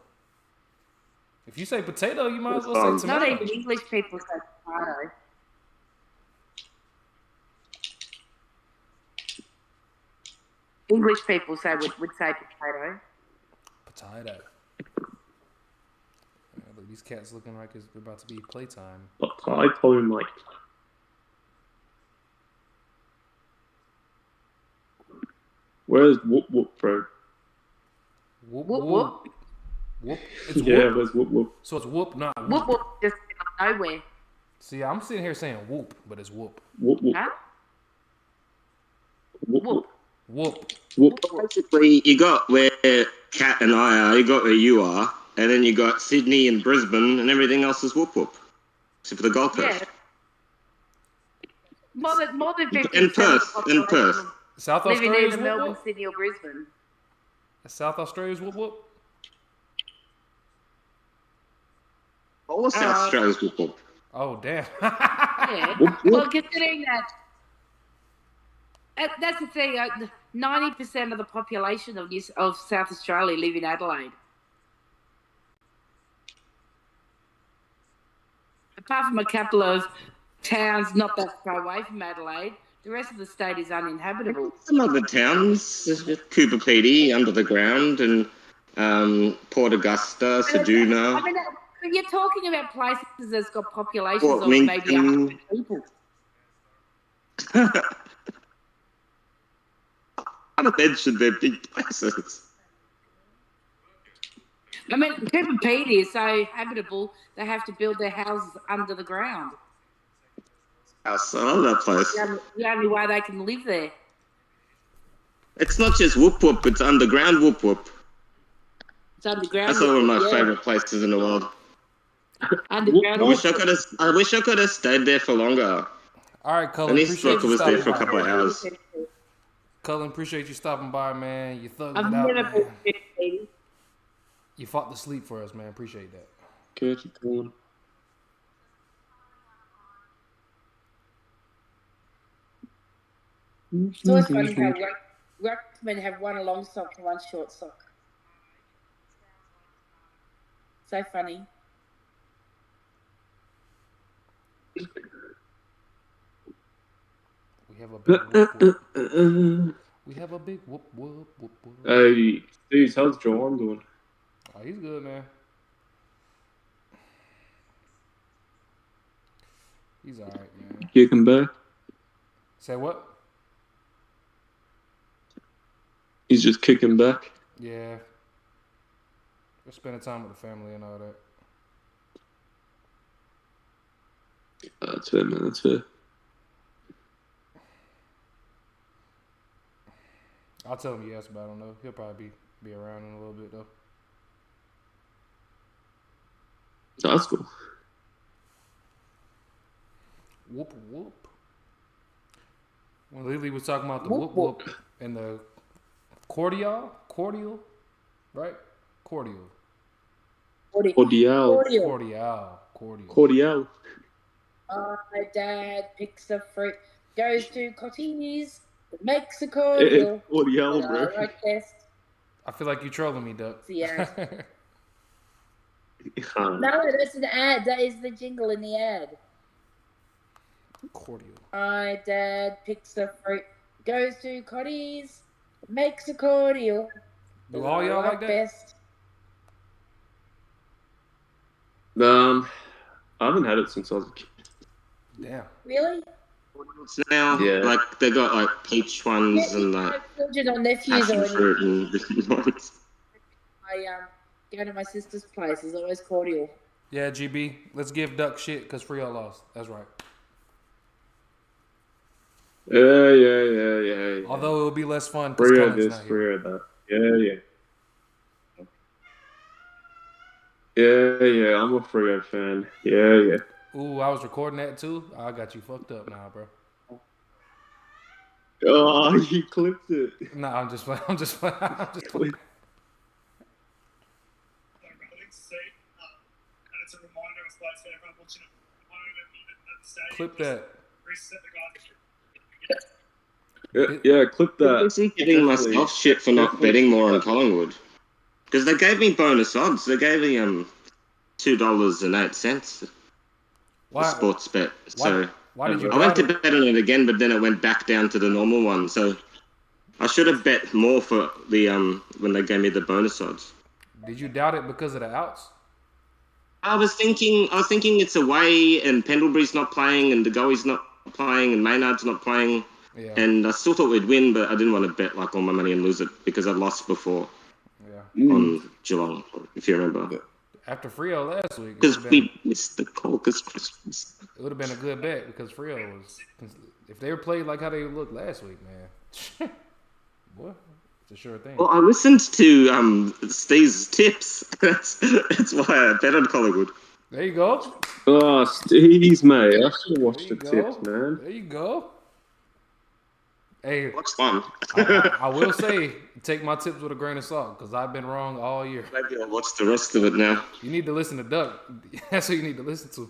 If you say potato, you might as well say Not tomato. even English people say potato. English people would say potato. Potato. Yeah, look, these cats looking like it's about to be playtime. Potato, mate. Where's whoop whoop, bro? Whoop Whoop whoop. whoop. Whoop. It's Yeah, whoop. where's whoop whoop? So it's whoop, not whoop. Whoop whoop just out of nowhere. See, I'm sitting here saying whoop, but it's whoop. Whoop whoop. Huh? Whoop whoop. Whoop. Whoop. Basically, you got where Kat and I are, you got where you are, and then you got Sydney and Brisbane, and everything else is whoop whoop. Except for the Gold Coast. Yeah. More than 50% And Perth, of the and Perth. population South live in Australia's either whoop Melbourne, whoop. Sydney or Brisbane. South Australia's whoop whoop. All of South Australia's whoop whoop. Oh damn. Yeah. Whoop, whoop. Well, considering that, that's the thing. 90% of the population of South Australia live in Adelaide. Apart from a couple of towns not that far away from Adelaide, the rest of the state is uninhabitable. Some other towns, Cooper Pedy, under the ground, and Port Augusta, I Ceduna. mean, you're talking about places that's got populations Fort of maybe Minton. 100 people. I don't mention they're big places. I mean, Cooper Pedy is so habitable, they have to build their houses under the ground. I love that place. The only way they can live there. It's not just whoop whoop, it's underground whoop whoop. It's underground. That's one of my yeah. favourite places in the world. Underground. I wish I could have stayed there for longer. All right, Cullen. At least Appreciate Rocker you was there stopping for a by. couple of hours. Cullen, appreciate you stopping by, man. You thugged I've it out, never man. been to Cooper Pedy. You fought the sleep for us, man. Appreciate that. Good, you going? It's always funny how ruckmen have one long sock and one short sock. So funny. We We have a big whoop whoop. We have a big whoop whoop whoop whoop. Hey, STEEZ, how's Joel doing? Oh, he's good, man. He's alright, man. Kicking back. Say what? He's just kicking back. Yeah. We're spending time with the family and all that. That's fair, man. That's fair. I'll tell him yes, but I don't know. He'll probably be around in a little bit, though. That's cool. Whoop whoop. When Lily was talking about the whoop whoop and the cordial, right? Cordial. My dad picks a fruit, goes to Cottini's, makes a cordial. Cordial, bro. I like best. I feel like you're trolling me, Duck. Yeah. No, that's an ad. That is the jingle in the ad. Cordial. My dad picks a fruit, goes to Cottini's, makes a cordial. Do all y'all like that? Best. I haven't had it since I was a kid. Damn. Really? Now, Yeah. like they got like peach ones and My like children or nephews passion or fruit and different ones. I go to my sister's place. There's always cordial. Yeah, GB. Let's give Duck shit because Frio lost. That's right. Yeah. Although it will be less fun because Free of Cullen's this, not here. free of that. Yeah. I'm a Freo fan. Yeah. Ooh, I was recording that too. I got you fucked up now, bro. Oh, you clipped it. Nah, I'm just playing. I'm just playing. And it's a reminder of players for everyone watching at home at the stadium. Clip that. Reset the guy. Yeah, clip that. Busy giving myself shit for not betting more on Collingwood because they gave me bonus odds. They gave me $2.08 Why? for sports bet. So Why did you? I went to doubt it? bet on it again, but then it went back down to the normal one. So I should have bet more for the when they gave me the bonus odds. Did you doubt it because of the outs? I was thinking it's away and Pendlebury's not playing and DeGoey's not playing and Maynard's not playing. Yeah. And I still thought we'd win, but I didn't want to bet like all my money and lose it because I lost before Yeah. on Geelong, if you remember. After Frio last week, Because we missed the call because Christmas. it would have been a good bet because Frio was. If they were played like how they looked last week, man, boy, it's a sure thing. Well, I listened to STEEZ's tips. That's why I bet on Collingwood. There you go. Oh, STEEZ, mate. I should have watched the There you go. tips, man. There you go. Hey, What's fun? I will say, take my tips with a grain of salt because I've been wrong all year. Maybe I'll watch the rest of it now. You need to listen to Duck. That's what you need to listen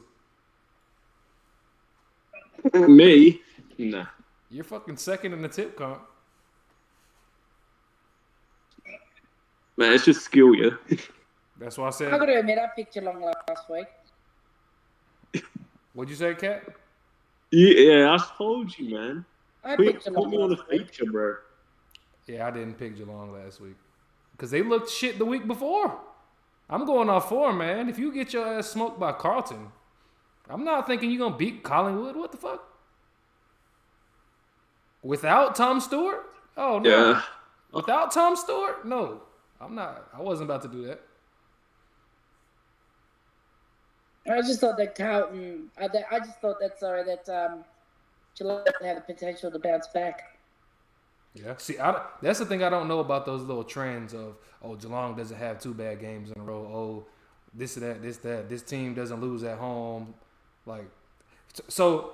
to. Me? Nah. You're fucking second in the tip comp. Man, it's just skill, yeah. That's why I said. I got to admit, I picked Geelong last week. What'd you say, Kat? Yeah, I told you, man. I Put picked Geelong me on the last week. feature, bro. Yeah, I didn't pick Geelong last week because they looked shit the week before. I'm going off form, man. If you get your ass smoked by Carlton, I'm not thinking you're gonna beat Collingwood. What the fuck? Without Tom Stewart? Oh no. Yeah. Without Tom Stewart? No. I'm not. I wasn't about to do that. I just thought that Carlton. I just thought that Geelong had the potential to bounce back. Yeah. See, that's the thing I don't know about those little trends of, oh, Geelong doesn't have 2 bad games in a row. Oh, this or that, this, that. This team doesn't lose at home. Like, so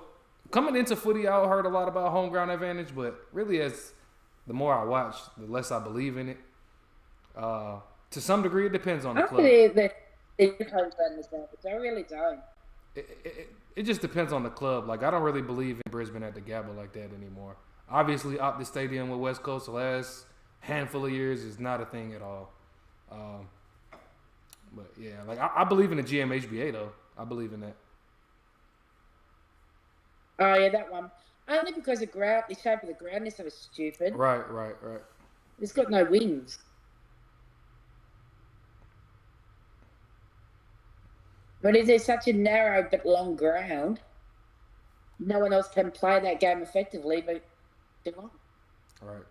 coming into footy, I heard a lot about home ground advantage, but really as the more I watch, the less I believe in it. To some degree, it depends on the I club. believe that they home ground advantage. I really don't. It just depends on the club. Like, I don't really believe in Brisbane at the Gabba like that anymore. Obviously, Optus Stadium with West Coast the last handful of years is not a thing at all. But yeah, like I believe in the GMHBA though. I believe in that. Oh yeah, that one. Only because the ground, the shape of the ground is so stupid. Right. It's got no wings. But it is such a narrow but long ground. No one else can play that game effectively, but Geelong. Right.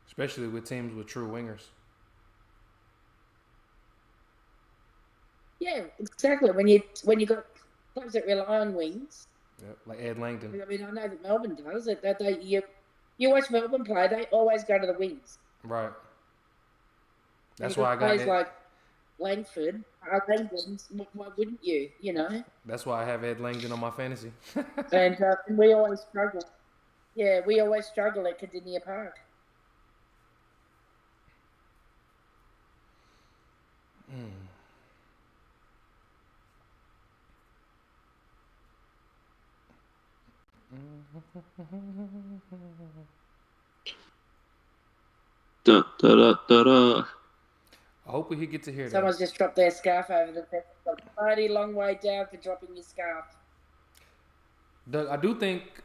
Especially with teams with true wingers. Yeah, exactly. When you got clubs that rely on wings. Yep. Like Ed Langdon. I mean, I know that Melbourne does it. That you watch Melbourne play, they always go to the wings. Right. That's and why I got plays it. like Langford, Langdon. Why wouldn't you? You know. That's why I have Ed Langdon on my fantasy. and we always struggle. Yeah, we always struggle at Cardinia Park. Da, da, da, da, da. I hope we get to hear that. Someone's just dropped their scarf over the fence. A bloody long way down for dropping your scarf. Doug, I do think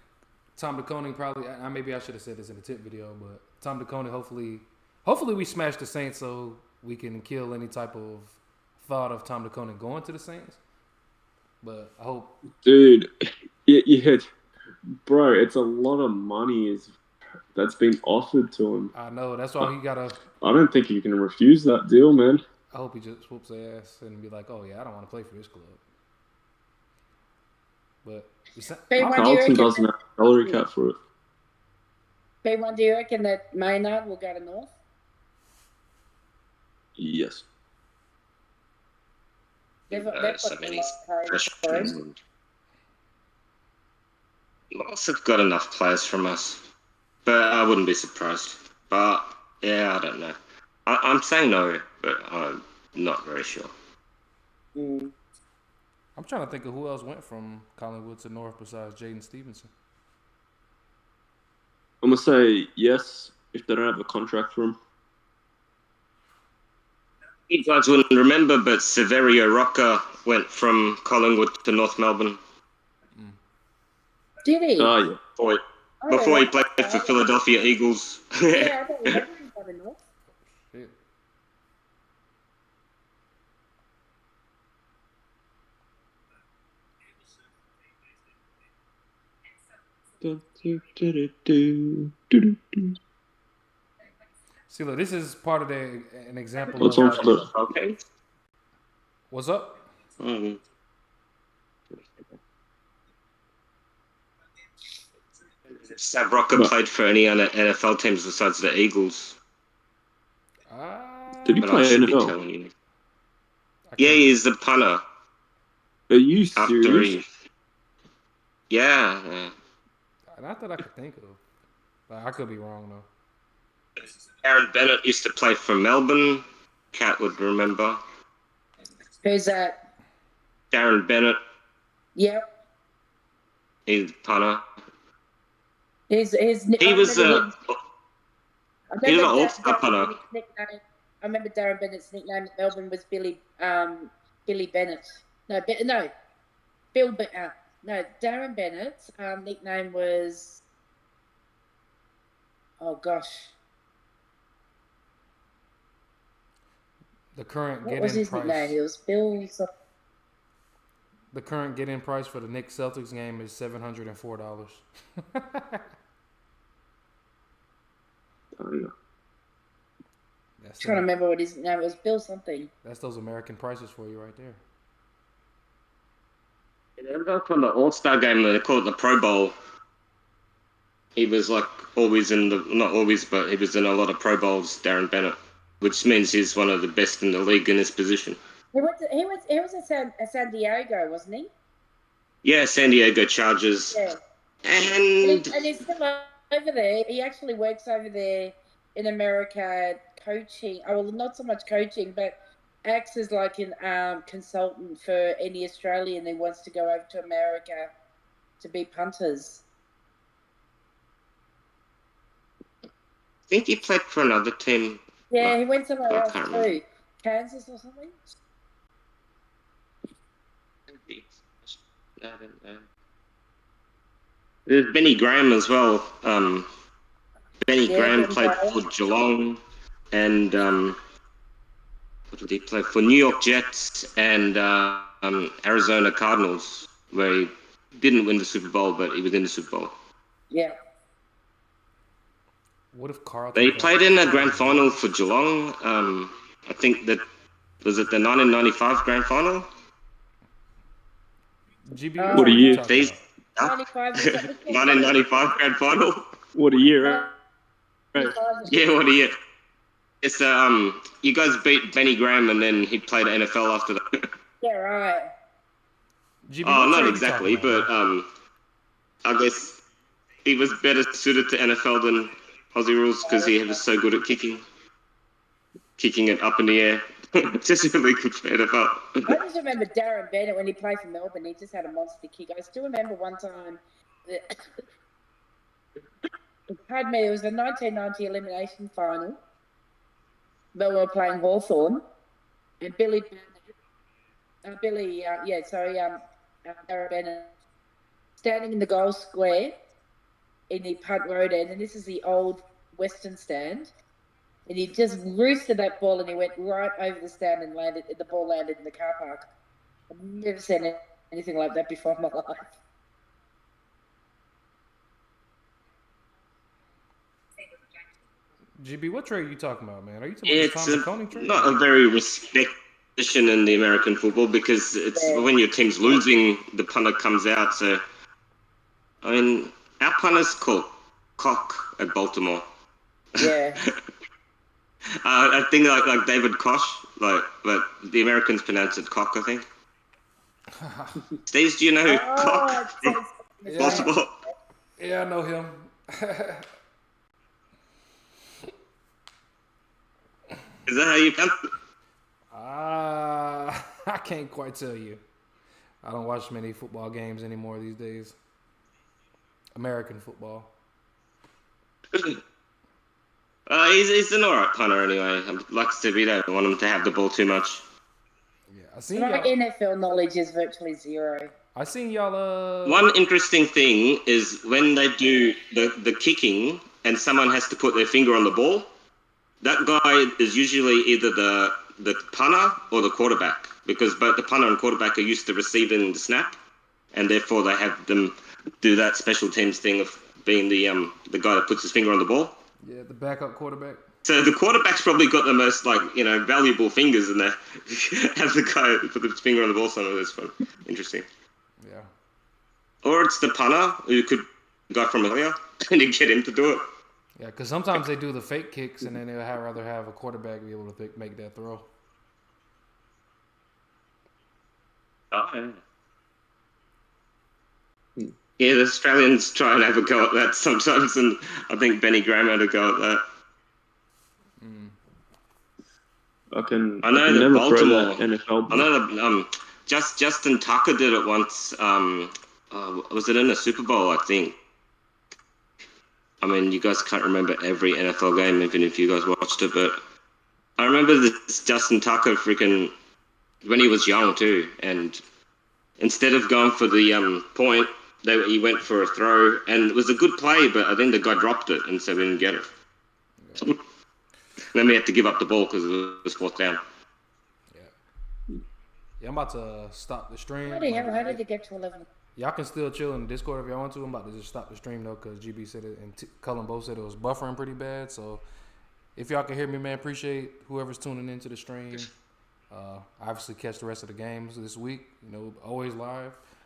Tom DeConing probably. Maybe I should have said this in the tip video, but Tom DeConing hopefully we smash the Saints so we can kill any type of thought of Tom DeConing going to the Saints. But I hope, Dude, yeah, bro, it's a lot of money that's been offered to him. I know that's why he gotta. I don't think you can refuse that deal, man. I hope he just whoops their ass and be like, "Oh yeah, I don't want to play for this club." But Carlton doesn't have a salary cap for it. B1, do you reckon that Maynard will go to North? Yes. They've so got many a lot of fresh players. ones. Lots have got enough players from us, but I wouldn't be surprised. But yeah, I don't know. I'm saying no, but I'm not very sure. Mm. I'm trying to think of who else went from Collingwood to North besides Jaden Stevenson. I'm going to say yes if they don't have a contract for him. You guys wouldn't remember, but Severio Rocker went from Collingwood to North Melbourne. Did he? Oh, yeah. Before he played for Philadelphia Eagles. Yeah, I don't remember him going to North. Shit. See, look, this is part of an example. What's on for the... Okay. What's up? Sav Rocker played for any other NFL teams besides the Eagles. Did he But play I should be NFL? telling you. Yeah, he's the punter. Are you serious? Yeah. Not that I could think of. But I could be wrong, though. Aaron Bennett used to play for Melbourne. Kat would remember. Who's that? Darren Bennett. Yep. He's the punter. He was an all-star punter. I remember Darren Bennett's nickname at Melbourne was Billy Bennett. Darren Bennett's nickname was, oh gosh, The current what get-in was his price. nickname? It was Bill. The current get-in price for the Knicks Celtics game is $704. Oh, yeah. That's Trying to remember what his name was. Bill something. That's those American prices for you right there. From the All-Star game, they call it the Pro Bowl. He was like always not always, but he was in a lot of Pro Bowls, Darren Bennett, which means he's one of the best in the league in his position. He was at San Diego, wasn't he? Yeah, San Diego Chargers. Yeah. And he's still over there. He actually works over there in America coaching. Oh, well, not so much coaching, but acts as like an consultant for any Australian who wants to go over to America to be punters. I think he played for another team. Yeah, he went somewhere else can't too. remember. Kansas or something? I don't know. There's Benny Graham as well. Benny Yeah, Graham Ben played Graham. for Geelong, and what did he play for? New York Jets and Arizona Cardinals, where he didn't win the Super Bowl, but he was in the Super Bowl. Yeah. What if Carlton? They got- played in a grand final for Geelong. I think that was it the 1995 grand final. GB, What what a are you year. talking These about? 95 was that the 1995 grand final. What a year, right? 95? Yeah, what a year. It's you guys beat Benny Graham, and then he played NFL after that. Yeah, right. GB, Oh, what not trade you exactly, talking about, but man? I guess he was better suited to NFL than Aussie rules because he was so good at kicking it up in the air. Just really good for NFL. I just remember Darren Bennett when he played for Melbourne. He just had a monster kick. I still remember one time. Pardon me. It was the 1990 elimination final. Melbourne were playing Hawthorn, and Darren Bennett standing in the goal square in the punt road end, and this is the old Western stand. And he just roosted that ball, and he went right over the stand and landed. The ball landed in the car park. I've never seen anything like that before in my life. GB, what trade are you talking about, man? Are you talking about It's the Tommy trade? not a very respected position in the American football because it's when your team's losing, the punter comes out. So, I mean, our punter's called Cock at Baltimore. Yeah. I think like David Koch, but the Americans pronounce it Cock, I think. STEEZ, do you know Cock from Yeah. Baltimore? Yeah, I know him. Is that how you pronounce it? I can't quite tell you. I don't watch many football games anymore these days. American football. He's an alright punter anyway. Like I said, we don't want him to have the ball too much. Yeah, I seen My y'all. NFL knowledge is virtually zero. I seen y'all. One interesting thing is when they do the kicking and someone has to put their finger on the ball, that guy is usually either the punter or the quarterback because both the punter and quarterback are used to receiving the snap, and therefore they have them do that special teams thing of being the guy that puts his finger on the ball. Yeah, the backup quarterback. So the quarterback's probably got the most valuable fingers in there. Have the guy put his finger on the ball. Some of this fun, interesting. Yeah. Or it's the punter who could go from earlier and you get him to do it. Yeah, because sometimes they do the fake kicks and then they'll rather have a quarterback be able to make that throw. Oh, yeah. Yeah, the Australians try and have a go at that sometimes, and I think Benny Graham had a go at that. I can that never throw Baltimore. that NFL. I know that Justin Tucker did it once. Was it in the Super Bowl? I think. I mean, you guys can't remember every NFL game, even if you guys watched it, but I remember this Justin Tucker freaking when he was young too, and instead of going for the point, he went for a throw, and it was a good play, but I think the guy dropped it, and so we didn't get it. Yeah. Then we had to give up the ball because it was fourth down. Yeah, I'm about to stop the stream. How did it get to 11? Y'all can still chill in the Discord if y'all want to. I'm about to just stop the stream though, because GB said it and Cullen both said it was buffering pretty bad. So if y'all can hear me, man, appreciate whoever's tuning into the stream. Obviously catch the rest of the games this week. Always live.